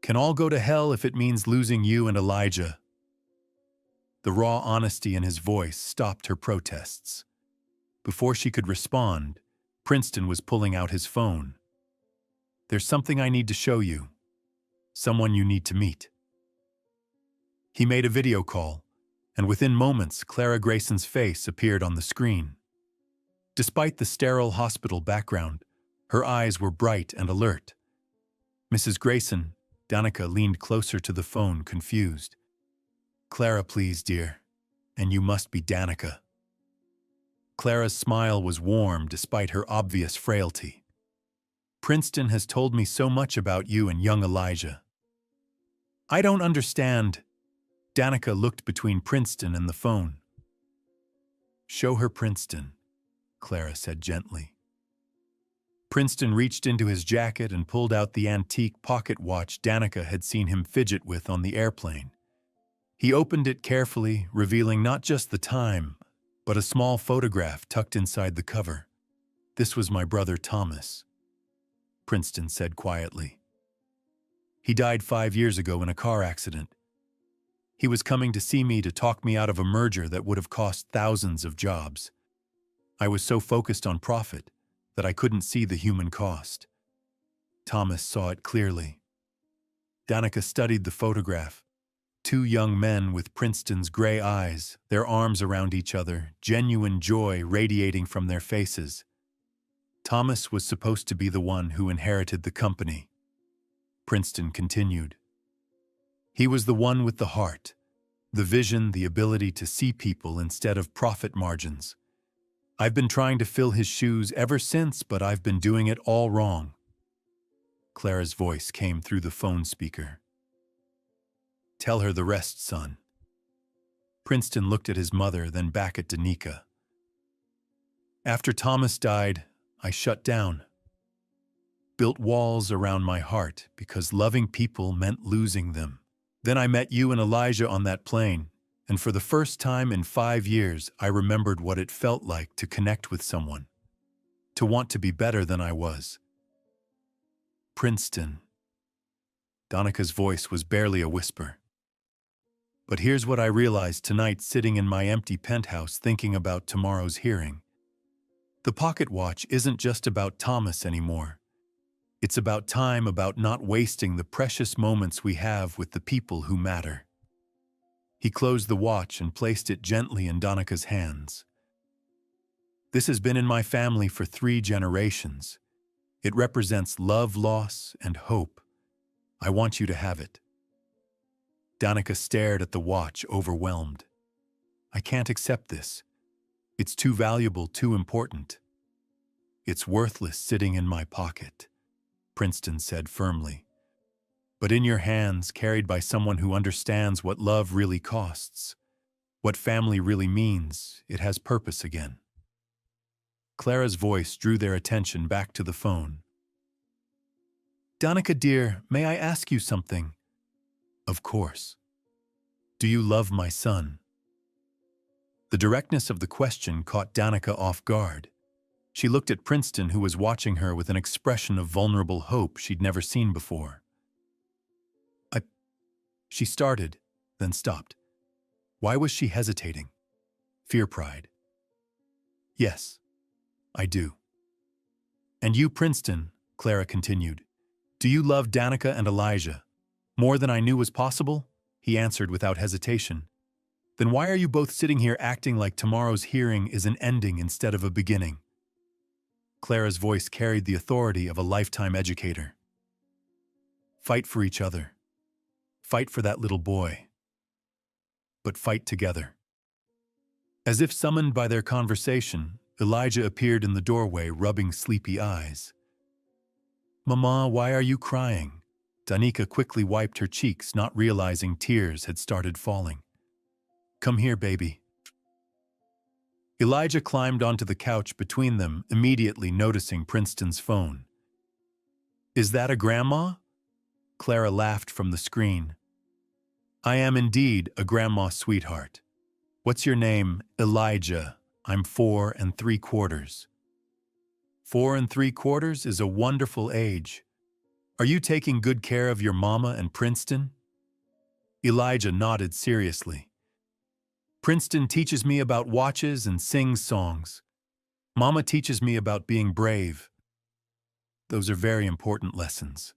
Can all go to hell if it means losing you and Elijah." The raw honesty in his voice stopped her protests. Before she could respond, Princeton was pulling out his phone. "There's something I need to show you. Someone you need to meet." He made a video call, and within moments, Clara Grayson's face appeared on the screen. Despite the sterile hospital background, her eyes were bright and alert. "Mrs. Grayson," Danica leaned closer to the phone, confused. "Clara, please, dear. And you must be Danica." Clara's smile was warm despite her obvious frailty. "Princeton has told me so much about you and young Elijah." "I don't understand." Danica looked between Princeton and the phone. "Show her Princeton," Clara said gently. Princeton reached into his jacket and pulled out the antique pocket watch Danica had seen him fidget with on the airplane. He opened it carefully, revealing not just the time, but a small photograph tucked inside the cover. "This was my brother Thomas," Princeton said quietly. "He died 5 years ago in a car accident. He was coming to see me to talk me out of a merger that would have cost thousands of jobs. I was so focused on profit that I couldn't see the human cost. Thomas saw it clearly." Danica studied the photograph. 2 young men with Princeton's gray eyes, their arms around each other, genuine joy radiating from their faces. Thomas was supposed to be the one who inherited the company. Princeton continued. "He was the one with the heart, the vision, the ability to see people instead of profit margins. I've been trying to fill his shoes ever since, but I've been doing it all wrong." Clara's voice came through the phone speaker. "Tell her the rest, son." Princeton looked at his mother, then back at Danica. "After Thomas died, I shut down. Built walls around my heart because loving people meant losing them. Then I met you and Elijah on that plane, and for the first time in 5 years, I remembered what it felt like to connect with someone, to want to be better than I was." "Princeton." Danica's voice was barely a whisper. "But here's what I realized tonight sitting in my empty penthouse thinking about tomorrow's hearing. The pocket watch isn't just about Thomas anymore. It's about time, about not wasting the precious moments we have with the people who matter." He closed the watch and placed it gently in Danica's hands. "This has been in my family for 3 generations. It represents love, loss, and hope. I want you to have it." Danica stared at the watch, overwhelmed. "I can't accept this. It's too valuable, too important." "It's worthless sitting in my pocket," Princeton said firmly. "But in your hands, carried by someone who understands what love really costs, what family really means, it has purpose again." Clara's voice drew their attention back to the phone. "Danica, dear, may I ask you something?" "Of course." "Do you love my son?" The directness of the question caught Danica off guard. She looked at Princeton, who was watching her with an expression of vulnerable hope she'd never seen before. She started, then stopped. Why was she hesitating? Fear, pride. "Yes, I do." "And you, Princeton," Clara continued, "do you love Danica and Elijah more than I knew was possible?" He answered without hesitation. "Then why are you both sitting here acting like tomorrow's hearing is an ending instead of a beginning?" Clara's voice carried the authority of a lifetime educator. "Fight for each other. Fight for that little boy. But fight together." As if summoned by their conversation, Elijah appeared in the doorway, rubbing sleepy eyes. "Mama, why are you crying?" Danica quickly wiped her cheeks, not realizing tears had started falling. "Come here, baby." Elijah climbed onto the couch between them, immediately noticing Princeton's phone. "Is that a grandma?" Clara laughed from the screen. "I am indeed a grandma, sweetheart. What's your name?" "Elijah. I'm 4 3/4. 4 3/4 is a wonderful age. Are you taking good care of your mama and Princeton?" Elijah nodded seriously. "Princeton teaches me about watches and sings songs. Mama teaches me about being brave." "Those are very important lessons,"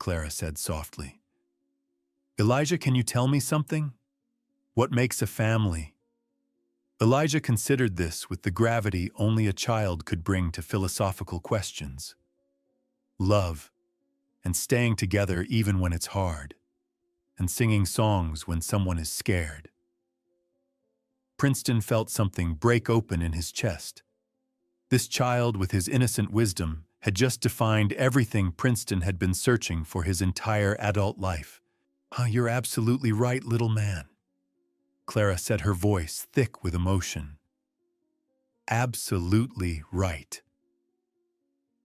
Clara said softly. "Elijah, can you tell me something? What makes a family? Elijah considered this with the gravity only a child could bring to philosophical questions. Love, and staying together even when it's hard, and singing songs when someone is scared. Princeton felt something break open in his chest. This child, with his innocent wisdom, had just defined everything Princeton had been searching for his entire adult life. You're absolutely right, little man," Clara said, her voice thick with emotion. Absolutely right.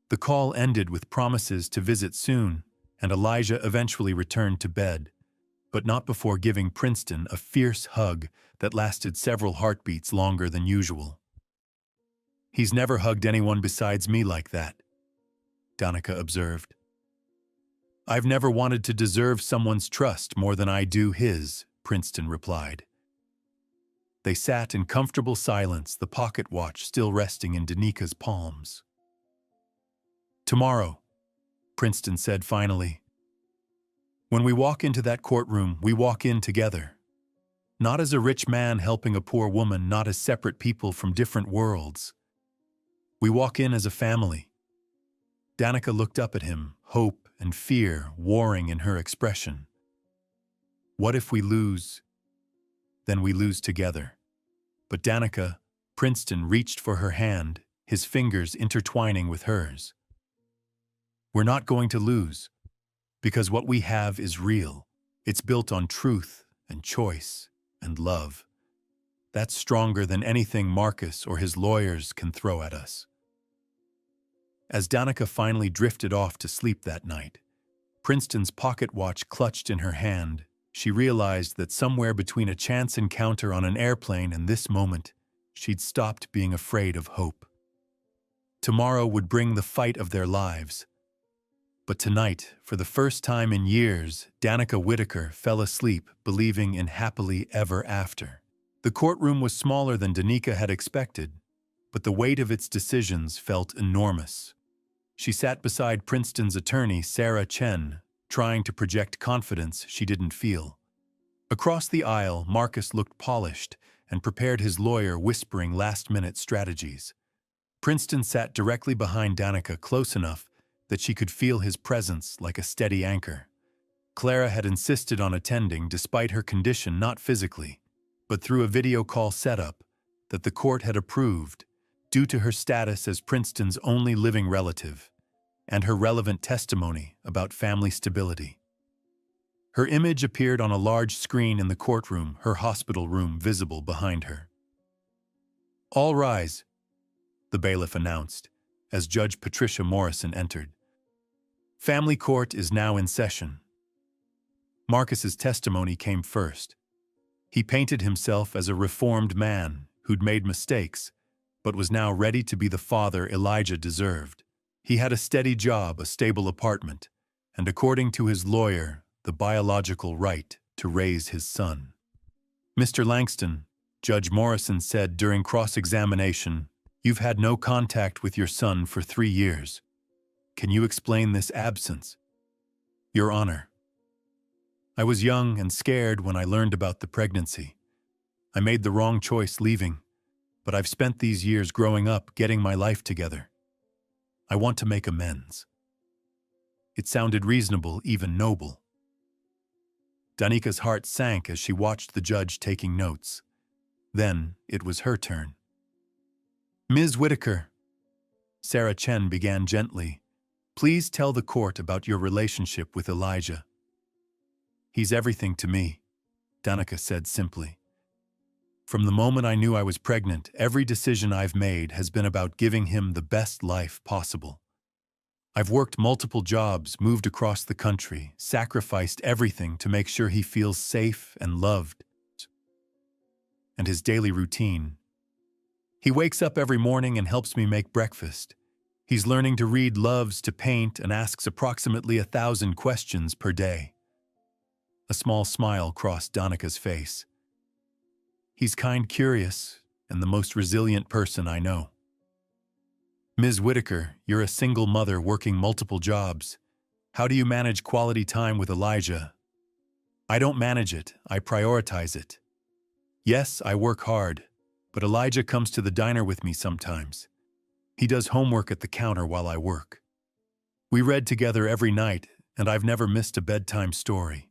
The call ended with promises to visit soon, and Elijah eventually returned to bed, but not before giving Princeton a fierce hug that lasted several heartbeats longer than usual. "He's never hugged anyone besides me like that," Danica observed. "I've never wanted to deserve someone's trust more than I do his," Princeton replied. They sat in comfortable silence, the pocket watch still resting in Danica's palms. "Tomorrow," Princeton said finally. "When we walk into that courtroom, we walk in together. Not as a rich man helping a poor woman, not as separate people from different worlds. We walk in as a family." Danica looked up at him, hope and fear warring in her expression. "What if we lose? Then we lose together." But Danica, Princeton reached for her hand, his fingers intertwining with hers. "We're not going to lose, because what we have is real. It's built on truth and choice and love. That's stronger than anything Marcus or his lawyers can throw at us." As Danica finally drifted off to sleep that night, Princeton's pocket watch clutched in her hand, she realized that somewhere between a chance encounter on an airplane and this moment, she'd stopped being afraid of hope. Tomorrow would bring the fight of their lives. But tonight, for the first time in years, Danica Whitaker fell asleep believing in happily ever after. The courtroom was smaller than Danica had expected, but the weight of its decisions felt enormous. She sat beside Princeton's attorney, Sarah Chen, trying to project confidence she didn't feel. Across the aisle, Marcus looked polished and prepared his lawyer, whispering last-minute strategies. Princeton sat directly behind Danica, close enough that she could feel his presence like a steady anchor. Clara had insisted on attending despite her condition, not physically, but through a video call setup that the court had approved due to her status as Princeton's only living relative and her relevant testimony about family stability. Her image appeared on a large screen in the courtroom, her hospital room visible behind her. "All rise," the bailiff announced as Judge Patricia Morrison entered. "Family court is now in session." Marcus's testimony came first. He painted himself as a reformed man who'd made mistakes, but was now ready to be the father Elijah deserved. He had a steady job, a stable apartment, and according to his lawyer, the biological right to raise his son. "Mr. Langston," Judge Morrison said during cross-examination, "you've had no contact with your son for 3 years. Can you explain this absence?" "Your Honor, I was young and scared when I learned about the pregnancy. I made the wrong choice leaving, but I've spent these years growing up, getting my life together. I want to make amends." It sounded reasonable, even noble. Danica's heart sank as she watched the judge taking notes. Then it was her turn. "Ms. Whitaker," Sarah Chen began gently, "please tell the court about your relationship with Elijah." "He's everything to me," Danica said simply. "From the moment I knew I was pregnant, every decision I've made has been about giving him the best life possible. I've worked multiple jobs, moved across the country, sacrificed everything to make sure he feels safe and loved. And his daily routine. He wakes up every morning and helps me make breakfast. He's learning to read, loves to paint, and asks approximately 1,000 questions per day." A small smile crossed Danica's face. "He's kind, curious, and the most resilient person I know." "Ms. Whitaker, you're a single mother working multiple jobs. How do you manage quality time with Elijah?" "I don't manage it, I prioritize it. Yes, I work hard, but Elijah comes to the diner with me sometimes. He does homework at the counter while I work. We read together every night, and I've never missed a bedtime story.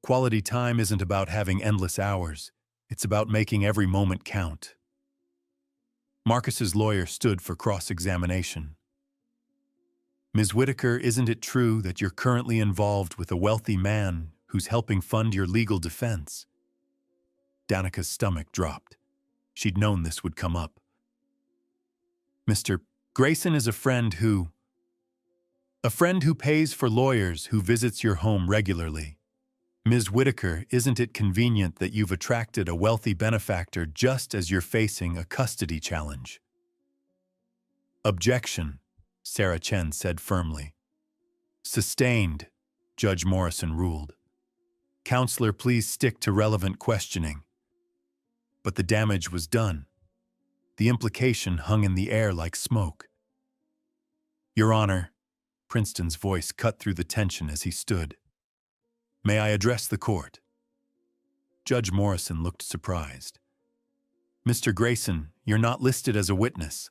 Quality time isn't about having endless hours. It's about making every moment count. Marcus's lawyer stood for cross-examination. Ms. Whitaker, isn't it true that you're currently involved with a wealthy man who's helping fund your legal defense? Danica's stomach dropped. She'd known this would come up. Mr. Grayson is a friend who pays for lawyers who visits your home regularly. Ms. Whitaker, isn't it convenient that you've attracted a wealthy benefactor just as you're facing a custody challenge? Objection, Sarah Chen said firmly. Sustained, Judge Morrison ruled. Counselor, please stick to relevant questioning. But the damage was done. The implication hung in the air like smoke. Your Honor, Princeton's voice cut through the tension as he stood. May I address the court? Judge Morrison looked surprised. Mr. Grayson, you're not listed as a witness.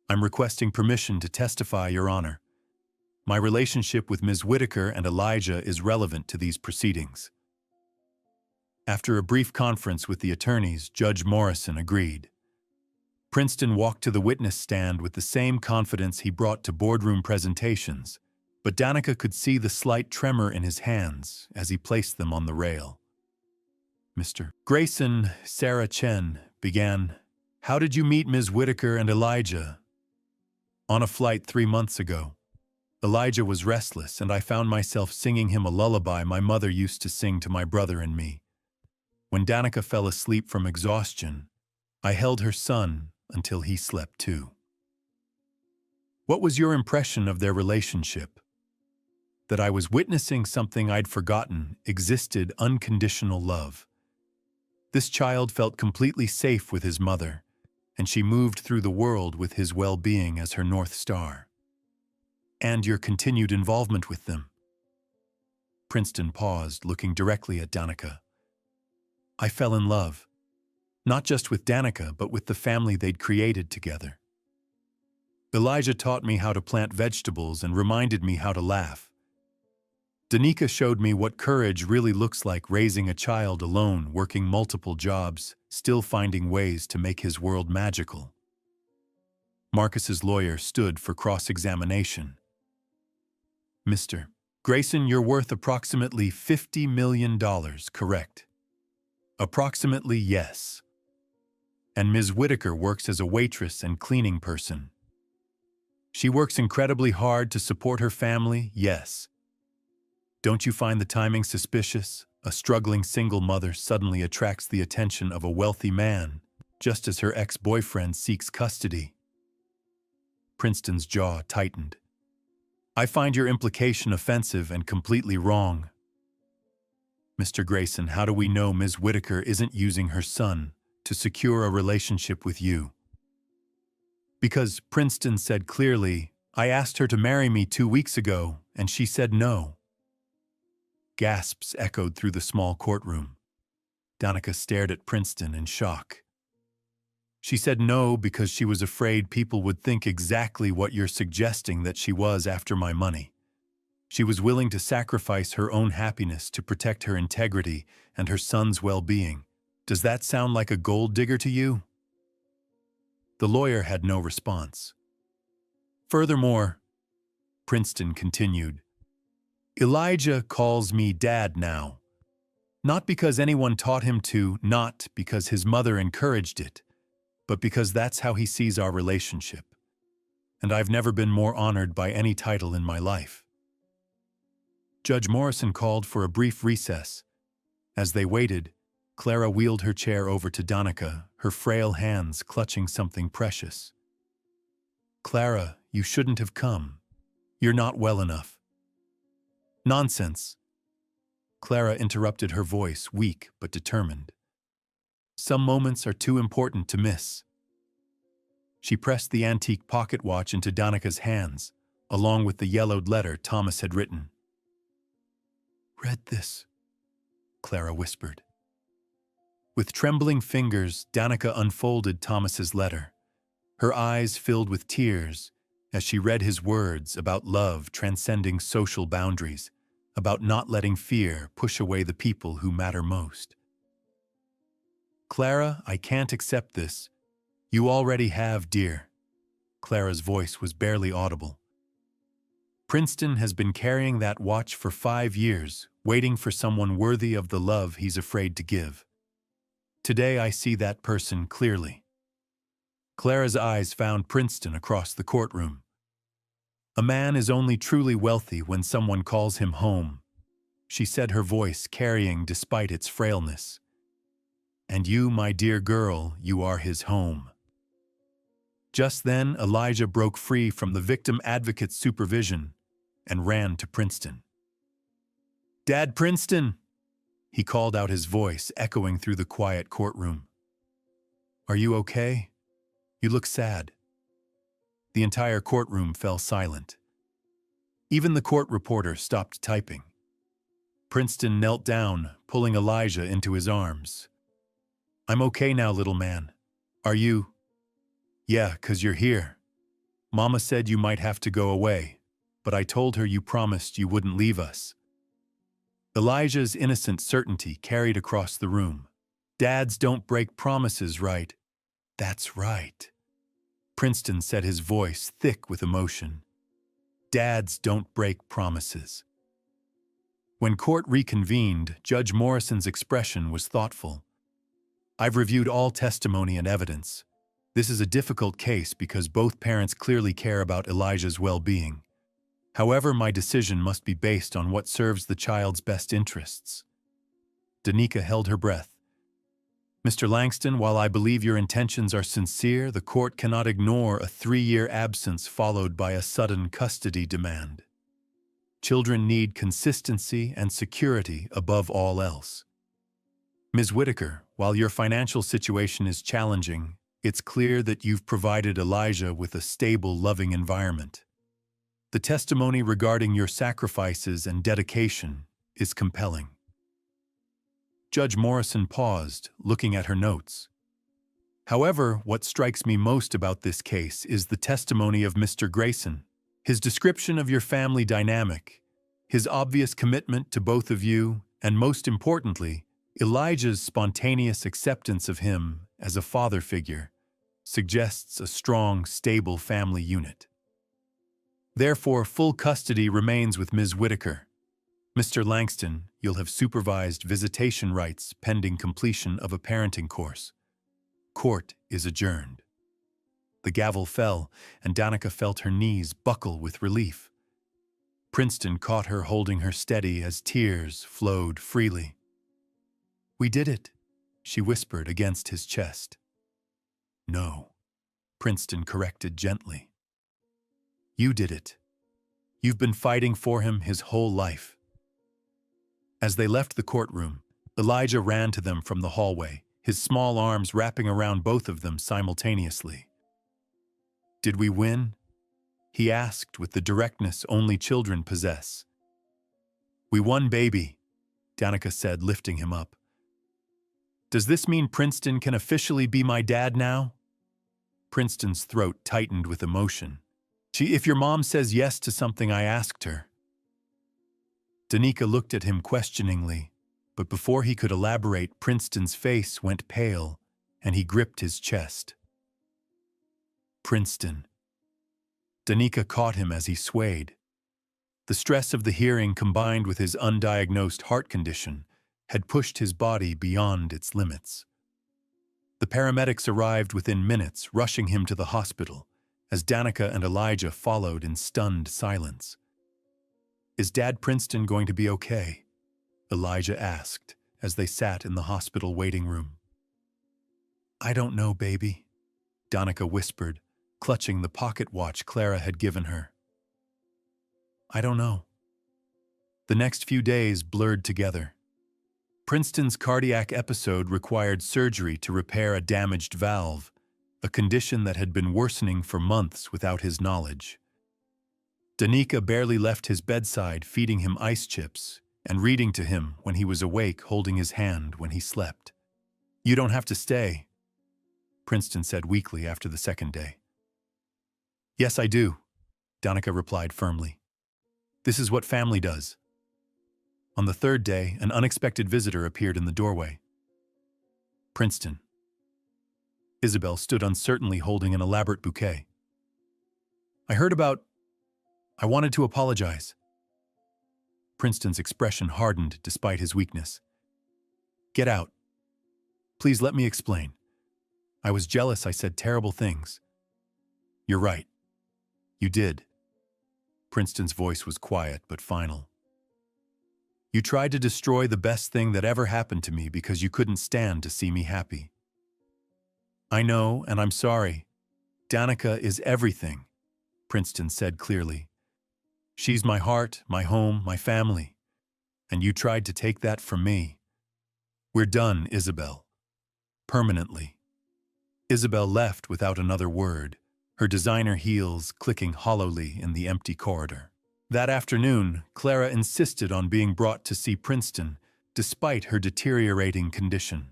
I'm requesting permission to testify, Your Honor. My relationship with Ms. Whitaker and Elijah is relevant to these proceedings. After a brief conference with the attorneys, Judge Morrison agreed. Princeton walked to the witness stand with the same confidence he brought to boardroom presentations, but Danica could see the slight tremor in his hands as he placed them on the rail. Mr. Grayson, Sarah Chen began, how did you meet Ms. Whitaker and Elijah? On a flight 3 months ago. Elijah was restless, and I found myself singing him a lullaby my mother used to sing to my brother and me. When Danica fell asleep from exhaustion, I held her son until he slept too. What was your impression of their relationship? That I was witnessing something I'd forgotten existed unconditional love. This child felt completely safe with his mother, and she moved through the world with his well-being as her North Star. And your continued involvement with them. Princeton paused, looking directly at Danica. I fell in love, not just with Danica, but with the family they'd created together. Elijah taught me how to plant vegetables and reminded me how to laugh. Danica showed me what courage really looks like, raising a child alone, working multiple jobs, still finding ways to make his world magical. Marcus's lawyer stood for cross-examination. Mr. Grayson, you're worth approximately $50 million, correct? Approximately, yes. And Ms. Whitaker works as a waitress and cleaning person. She works incredibly hard to support her family, yes. Don't you find the timing suspicious? A struggling single mother suddenly attracts the attention of a wealthy man, just as her ex-boyfriend seeks custody. Princeton's jaw tightened. I find your implication offensive and completely wrong. Mr. Grayson, how do we know Ms. Whitaker isn't using her son to secure a relationship with you? Because Princeton said clearly, I asked her to marry me 2 weeks ago, and she said no. Gasps echoed through the small courtroom. Danica stared at Princeton in shock. She said no because she was afraid people would think exactly what you're suggesting that she was after my money. She was willing to sacrifice her own happiness to protect her integrity and her son's well-being. Does that sound like a gold digger to you? The lawyer had no response. Furthermore, Princeton continued, Elijah calls me Dad now. Not because anyone taught him to, not because his mother encouraged it, but because that's how he sees our relationship. And I've never been more honored by any title in my life. Judge Morrison called for a brief recess. As they waited, Clara wheeled her chair over to Danica, her frail hands clutching something precious. Clara, you shouldn't have come. You're not well enough. Nonsense. Clara interrupted, her voice weak but determined. Some moments are too important to miss. She pressed the antique pocket watch into Danica's hands, along with the yellowed letter Thomas had written. Read this, Clara whispered. With trembling fingers, Danica unfolded Thomas's letter. Her eyes filled with tears as she read his words about love transcending social boundaries, about not letting fear push away the people who matter most. "Clara, I can't accept this. You already have, dear." Clara's voice was barely audible. "Princeton has been carrying that watch for 5 years, waiting for someone worthy of the love he's afraid to give. Today I see that person clearly." Clara's eyes found Princeton across the courtroom. "A man is only truly wealthy when someone calls him home," she said, her voice carrying despite its frailness. "And you, my dear girl, you are his home." Just then, Elijah broke free from the victim advocate's supervision and ran to Princeton. "Dad Princeton!" He called out, his voice echoing through the quiet courtroom. "Are you okay? You look sad." The entire courtroom fell silent. Even the court reporter stopped typing. Princeton knelt down, pulling Elijah into his arms. "I'm okay now, little man. Are you?" "Yeah, 'cause you're here. Mama said you might have to go away, but I told her you promised you wouldn't leave us." Elijah's innocent certainty carried across the room. "Dads don't break promises, right?" "That's right," Princeton said, his voice thick with emotion. "Dads don't break promises." When court reconvened, Judge Morrison's expression was thoughtful. "I've reviewed all testimony and evidence. This is a difficult case because both parents clearly care about Elijah's well-being. However, my decision must be based on what serves the child's best interests." Danica held her breath. "Mr. Langston, while I believe your intentions are sincere, the court cannot ignore a 3-year absence followed by a sudden custody demand. Children need consistency and security above all else. Ms. Whitaker, while your financial situation is challenging, it's clear that you've provided Elijah with a stable, loving environment. The testimony regarding your sacrifices and dedication is compelling." Judge Morrison paused, looking at her notes. "However, what strikes me most about this case is the testimony of Mr. Grayson. His description of your family dynamic, his obvious commitment to both of you, and most importantly, Elijah's spontaneous acceptance of him as a father figure, suggests a strong, stable family unit. Therefore, full custody remains with Ms. Whitaker. Mr. Langston, you'll have supervised visitation rights pending completion of a parenting course. Court is adjourned." The gavel fell, and Danica felt her knees buckle with relief. Princeton caught her, holding her steady as tears flowed freely. "We did it," she whispered against his chest. "No," Princeton corrected gently. "You did it. You've been fighting for him his whole life." As they left the courtroom, Elijah ran to them from the hallway, his small arms wrapping around both of them simultaneously. "Did we win?" he asked with the directness only children possess. "We won, baby," Danica said, lifting him up. "Does this mean Princeton can officially be my dad now?" Princeton's throat tightened with emotion. "If your mom says yes to something I asked her." Danica looked at him questioningly, but before he could elaborate, Princeton's face went pale, and he gripped his chest. "Princeton." Danica caught him as he swayed. The stress of the hearing, combined with his undiagnosed heart condition, had pushed his body beyond its limits. The paramedics arrived within minutes, rushing him to the hospital, as Danica and Elijah followed in stunned silence. "Is Dad Princeton going to be okay?" Elijah asked as they sat in the hospital waiting room. "I don't know, baby," Danica whispered, clutching the pocket watch Clara had given her. "I don't know." The next few days blurred together. Princeton's cardiac episode required surgery to repair a damaged valve, a condition that had been worsening for months without his knowledge. Danica barely left his bedside, feeding him ice chips and reading to him when he was awake, holding his hand when he slept. You don't have to stay, Princeton said weakly after the second day. Yes, I do, Danica replied firmly. This is what family does. On the third day, an unexpected visitor appeared in the doorway. Princeton. Isabel stood uncertainly holding an elaborate bouquet. I wanted to apologize. Princeton's expression hardened despite his weakness. Get out. Please let me explain. I was jealous. I said terrible things. You're right. You did. Princeton's voice was quiet but final. You tried to destroy the best thing that ever happened to me because you couldn't stand to see me happy. I know, and I'm sorry. Danica is everything, Princeton said clearly. She's my heart, my home, my family. And you tried to take that from me. We're done, Isabel. Permanently. Isabel left without another word, her designer heels clicking hollowly in the empty corridor. That afternoon, Clara insisted on being brought to see Princeton, despite her deteriorating condition.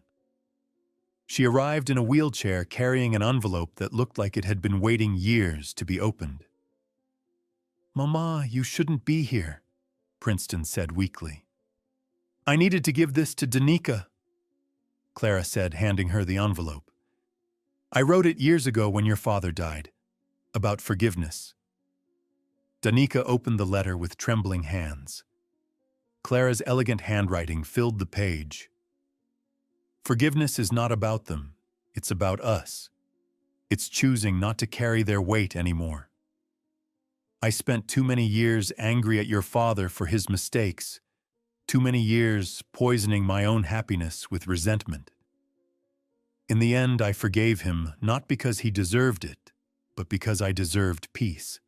She arrived in a wheelchair carrying an envelope that looked like it had been waiting years to be opened. Mama, you shouldn't be here, Princeton said weakly. I needed to give this to Danica, Clara said, handing her the envelope. I wrote it years ago when your father died, about forgiveness. Danica opened the letter with trembling hands. Clara's elegant handwriting filled the page. Forgiveness is not about them, it's about us. It's choosing not to carry their weight anymore. I spent too many years angry at your father for his mistakes, too many years poisoning my own happiness with resentment. In the end, I forgave him not because he deserved it, but because I deserved peace.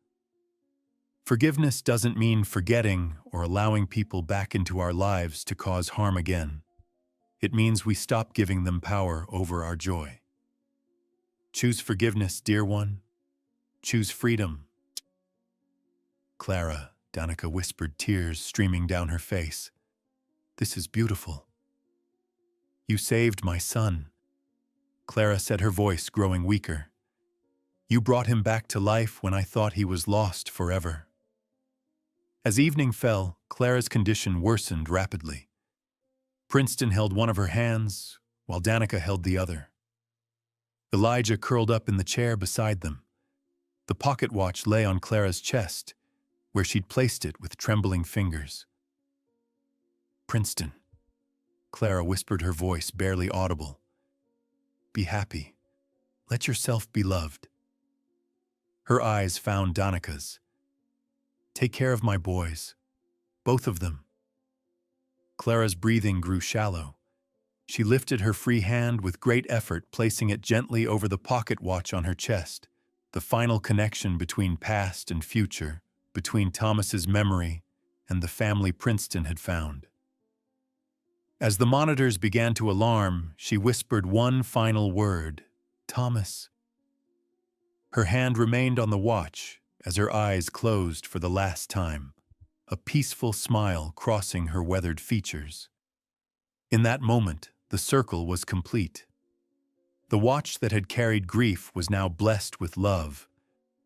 Forgiveness doesn't mean forgetting or allowing people back into our lives to cause harm again. It means we stop giving them power over our joy. Choose forgiveness, dear one. Choose freedom. Clara, Danica whispered, tears streaming down her face. This is beautiful. You saved my son. Clara said, her voice growing weaker. You brought him back to life when I thought he was lost forever. As evening fell, Clara's condition worsened rapidly. Princeton held one of her hands, while Danica held the other. Elijah curled up in the chair beside them. The pocket watch lay on Clara's chest, where she'd placed it with trembling fingers. Princeton, Clara whispered, her voice barely audible. Be happy. Let yourself be loved. Her eyes found Danica's. Take care of my boys, both of them. Clara's breathing grew shallow. She lifted her free hand with great effort, placing it gently over the pocket watch on her chest, the final connection between past and future, between Thomas's memory and the family Princeton had found. As the monitors began to alarm, she whispered one final word, Thomas. Her hand remained on the watch as her eyes closed for the last time, a peaceful smile crossing her weathered features. In that moment, the circle was complete. The watch that had carried grief was now blessed with love,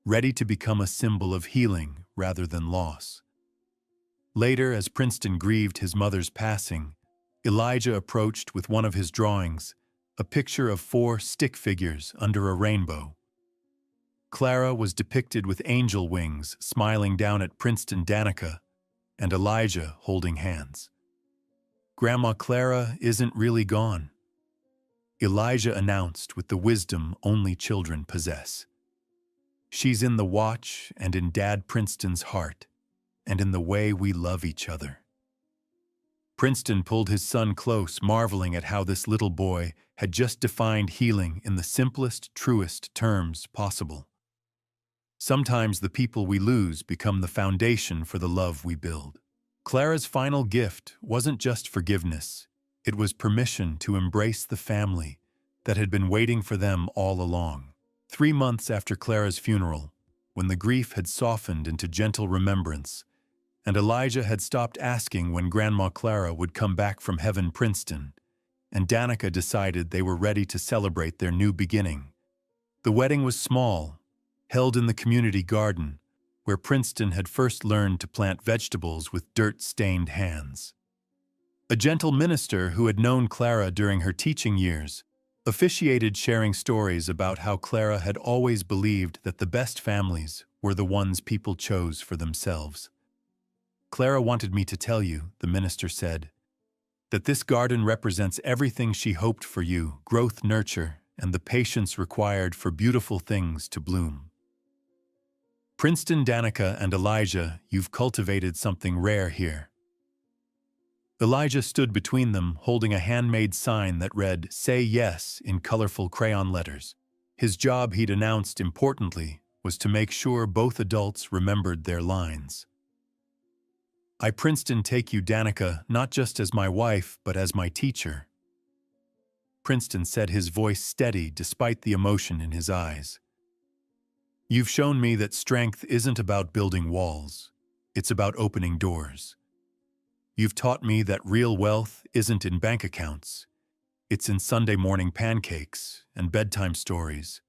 ready to become a symbol of healing rather than loss. Later, as Princeton grieved his mother's passing, Elijah approached with one of his drawings, a picture of 4 stick figures under a rainbow. Clara was depicted with angel wings smiling down at Princeton, Danica, and Elijah holding hands. Grandma Clara isn't really gone, Elijah announced with the wisdom only children possess. She's in the watch and in Dad Princeton's heart, and in the way we love each other. Princeton pulled his son close, marveling at how this little boy had just defined healing in the simplest, truest terms possible. Sometimes the people we lose become the foundation for the love we build. Clara's final gift wasn't just forgiveness. It was permission to embrace the family that had been waiting for them all along. 3 months after Clara's funeral, when the grief had softened into gentle remembrance, and Elijah had stopped asking when Grandma Clara would come back from heaven, Princeton, and Danica decided they were ready to celebrate their new beginning. The wedding was small, held in the community garden, where Princeton had first learned to plant vegetables with dirt-stained hands. A gentle minister who had known Clara during her teaching years officiated, sharing stories about how Clara had always believed that the best families were the ones people chose for themselves. "Clara wanted me to tell you," the minister said, "that this garden represents everything she hoped for you: growth, nurture, and the patience required for beautiful things to bloom. Princeton, Danica, and Elijah, you've cultivated something rare here." Elijah stood between them, holding a handmade sign that read, "Say Yes," in colorful crayon letters. His job, he'd announced importantly, was to make sure both adults remembered their lines. "I, Princeton, take you, Danica, not just as my wife, but as my teacher." Princeton said, his voice steady despite the emotion in his eyes. "You've shown me that strength isn't about building walls. It's about opening doors. You've taught me that real wealth isn't in bank accounts. It's in Sunday morning pancakes and bedtime stories,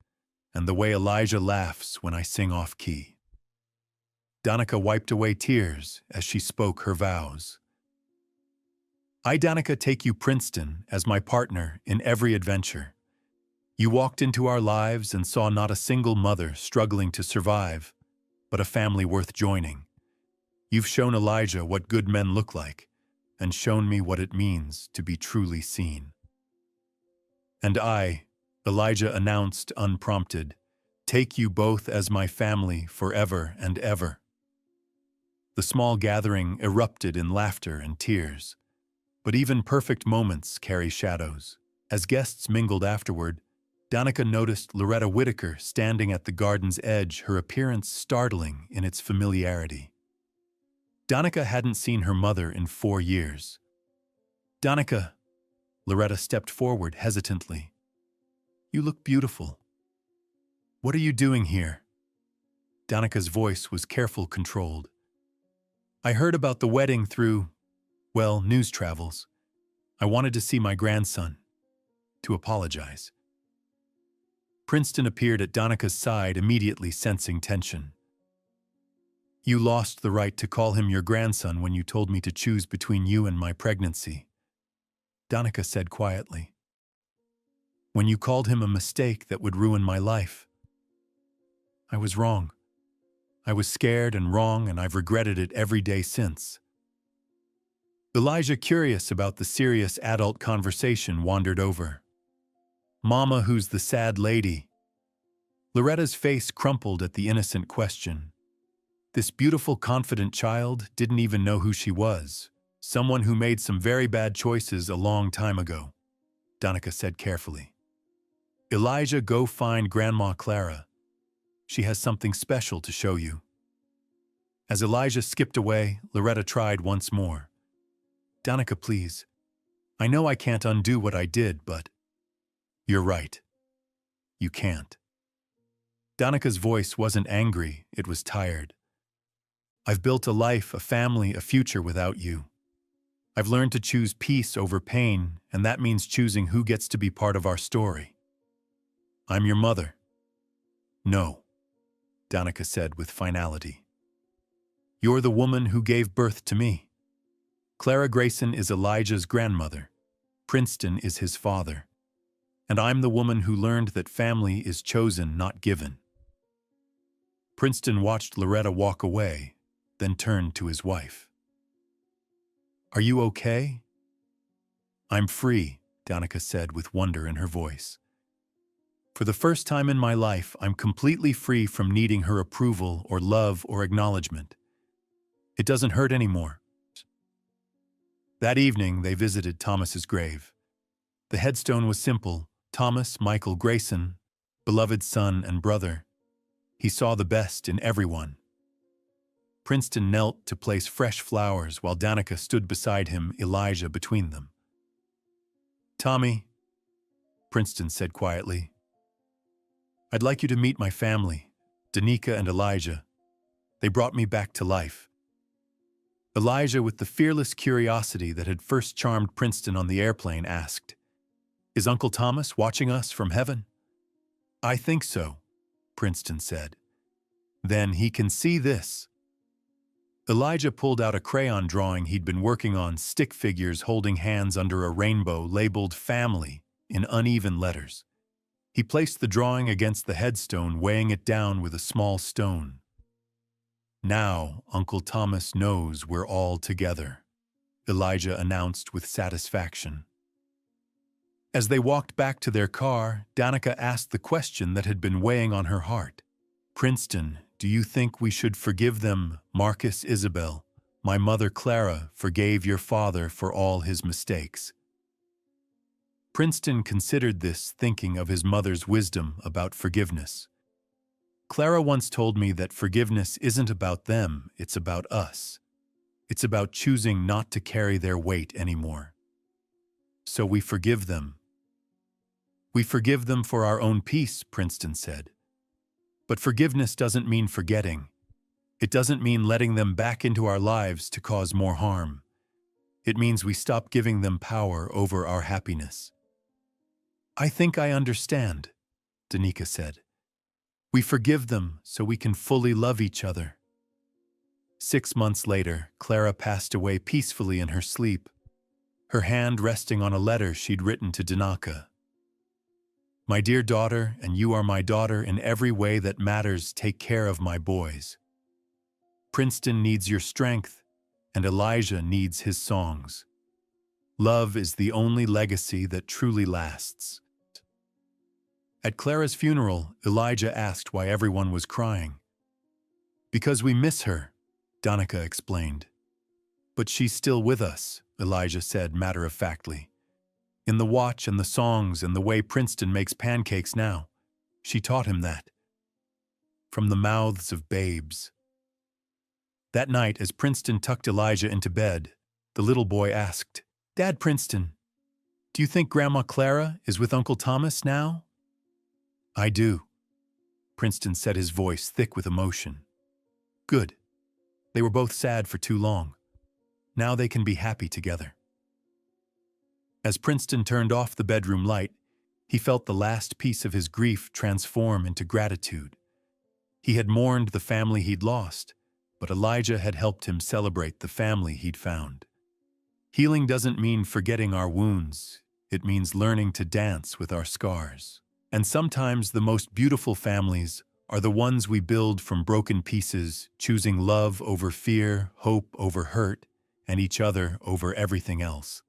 and the way Elijah laughs when I sing off-key." Danica wiped away tears as she spoke her vows. "I, Danica, take you, Princeton, as my partner in every adventure. You walked into our lives and saw not a single mother struggling to survive, but a family worth joining. You've shown Elijah what good men look like, and shown me what it means to be truly seen." "And I," Elijah announced unprompted, "take you both as my family forever and ever." The small gathering erupted in laughter and tears. But even perfect moments carry shadows. As guests mingled afterward, Danica noticed Loretta Whitaker standing at the garden's edge, her appearance startling in its familiarity. Danica hadn't seen her mother in 4 years. "Danica," Loretta stepped forward hesitantly. "You look beautiful. What are you doing here?" Danica's voice was careful, controlled. "I heard about the wedding through, well, news travels. I wanted to see my grandson, to apologize." Princeton appeared at Danica's side, immediately sensing tension. "You lost the right to call him your grandson when you told me to choose between you and my pregnancy," Danica said quietly. "When you called him a mistake that would ruin my life. I was wrong. I was scared and wrong, and I've regretted it every day since." Elijah, curious about the serious adult conversation, wandered over. "Mama, who's the sad lady?" Loretta's face crumpled at the innocent question. This beautiful, confident child didn't even know who she was. "Someone who made some very bad choices a long time ago," Danica said carefully. "Elijah, go find Grandma Clara. She has something special to show you." As Elijah skipped away, Loretta tried once more. "Danica, please. I know I can't undo what I did, but—" "You're right. You can't." Danica's voice wasn't angry, it was tired. "I've built a life, a family, a future without you. I've learned to choose peace over pain, and that means choosing who gets to be part of our story. I'm your mother." "No," Danica said with finality. "You're the woman who gave birth to me. Clara Grayson is Elijah's grandmother. Princeton is his father. And I'm the woman who learned that family is chosen, not given." Princeton watched Loretta walk away, then turned to his wife. "Are you okay?" "I'm free," Danica said with wonder in her voice. "For the first time in my life, I'm completely free from needing her approval or love or acknowledgement. It doesn't hurt anymore." That evening, they visited Thomas's grave. The headstone was simple: Thomas Michael Grayson, beloved son and brother. He saw the best in everyone. Princeton knelt to place fresh flowers while Danica stood beside him, Elijah between them. "Tommy," Princeton said quietly, "I'd like you to meet my family, Danica and Elijah. They brought me back to life." Elijah, with the fearless curiosity that had first charmed Princeton on the airplane, asked, Is Uncle Thomas watching us from heaven? I think so, Princeton said. Then he can see this. Elijah pulled out a crayon drawing he'd been working on, stick figures holding hands under a rainbow labeled family in uneven letters. He placed the drawing against the headstone, weighing it down with a small stone. Now Uncle Thomas knows we're all together, Elijah announced with satisfaction. As they walked back to their car, Danica asked the question that had been weighing on her heart. Princeton, do you think we should forgive them? Marcus, Isabel, my mother Clara forgave your father for all his mistakes. Princeton considered this, thinking of his mother's wisdom about forgiveness. Clara once told me that forgiveness isn't about them, it's about us. It's about choosing not to carry their weight anymore. So we forgive them. We forgive them for our own peace, Princeton said. But forgiveness doesn't mean forgetting. It doesn't mean letting them back into our lives to cause more harm. It means we stop giving them power over our happiness. I think I understand, Danica said. We forgive them so we can fully love each other. 6 months later, Clara passed away peacefully in her sleep, her hand resting on a letter she'd written to Danica. My dear daughter, and you are my daughter in every way that matters, take care of my boys. Princeton needs your strength, and Elijah needs his songs. Love is the only legacy that truly lasts. At Clara's funeral, Elijah asked why everyone was crying. Because we miss her, Danica explained. But she's still with us, Elijah said matter-of-factly. In the watch and the songs and the way Princeton makes pancakes now, she taught him that. From the mouths of babes. That night, as Princeton tucked Elijah into bed, the little boy asked, Dad Princeton, do you think Grandma Clara is with Uncle Thomas now? I do, Princeton said, his voice thick with emotion. Good. They were both sad for too long. Now they can be happy together. As Princeton turned off the bedroom light, he felt the last piece of his grief transform into gratitude. He had mourned the family he'd lost, but Elijah had helped him celebrate the family he'd found. Healing doesn't mean forgetting our wounds. It means learning to dance with our scars. And sometimes the most beautiful families are the ones we build from broken pieces, choosing love over fear, hope over hurt, and each other over everything else.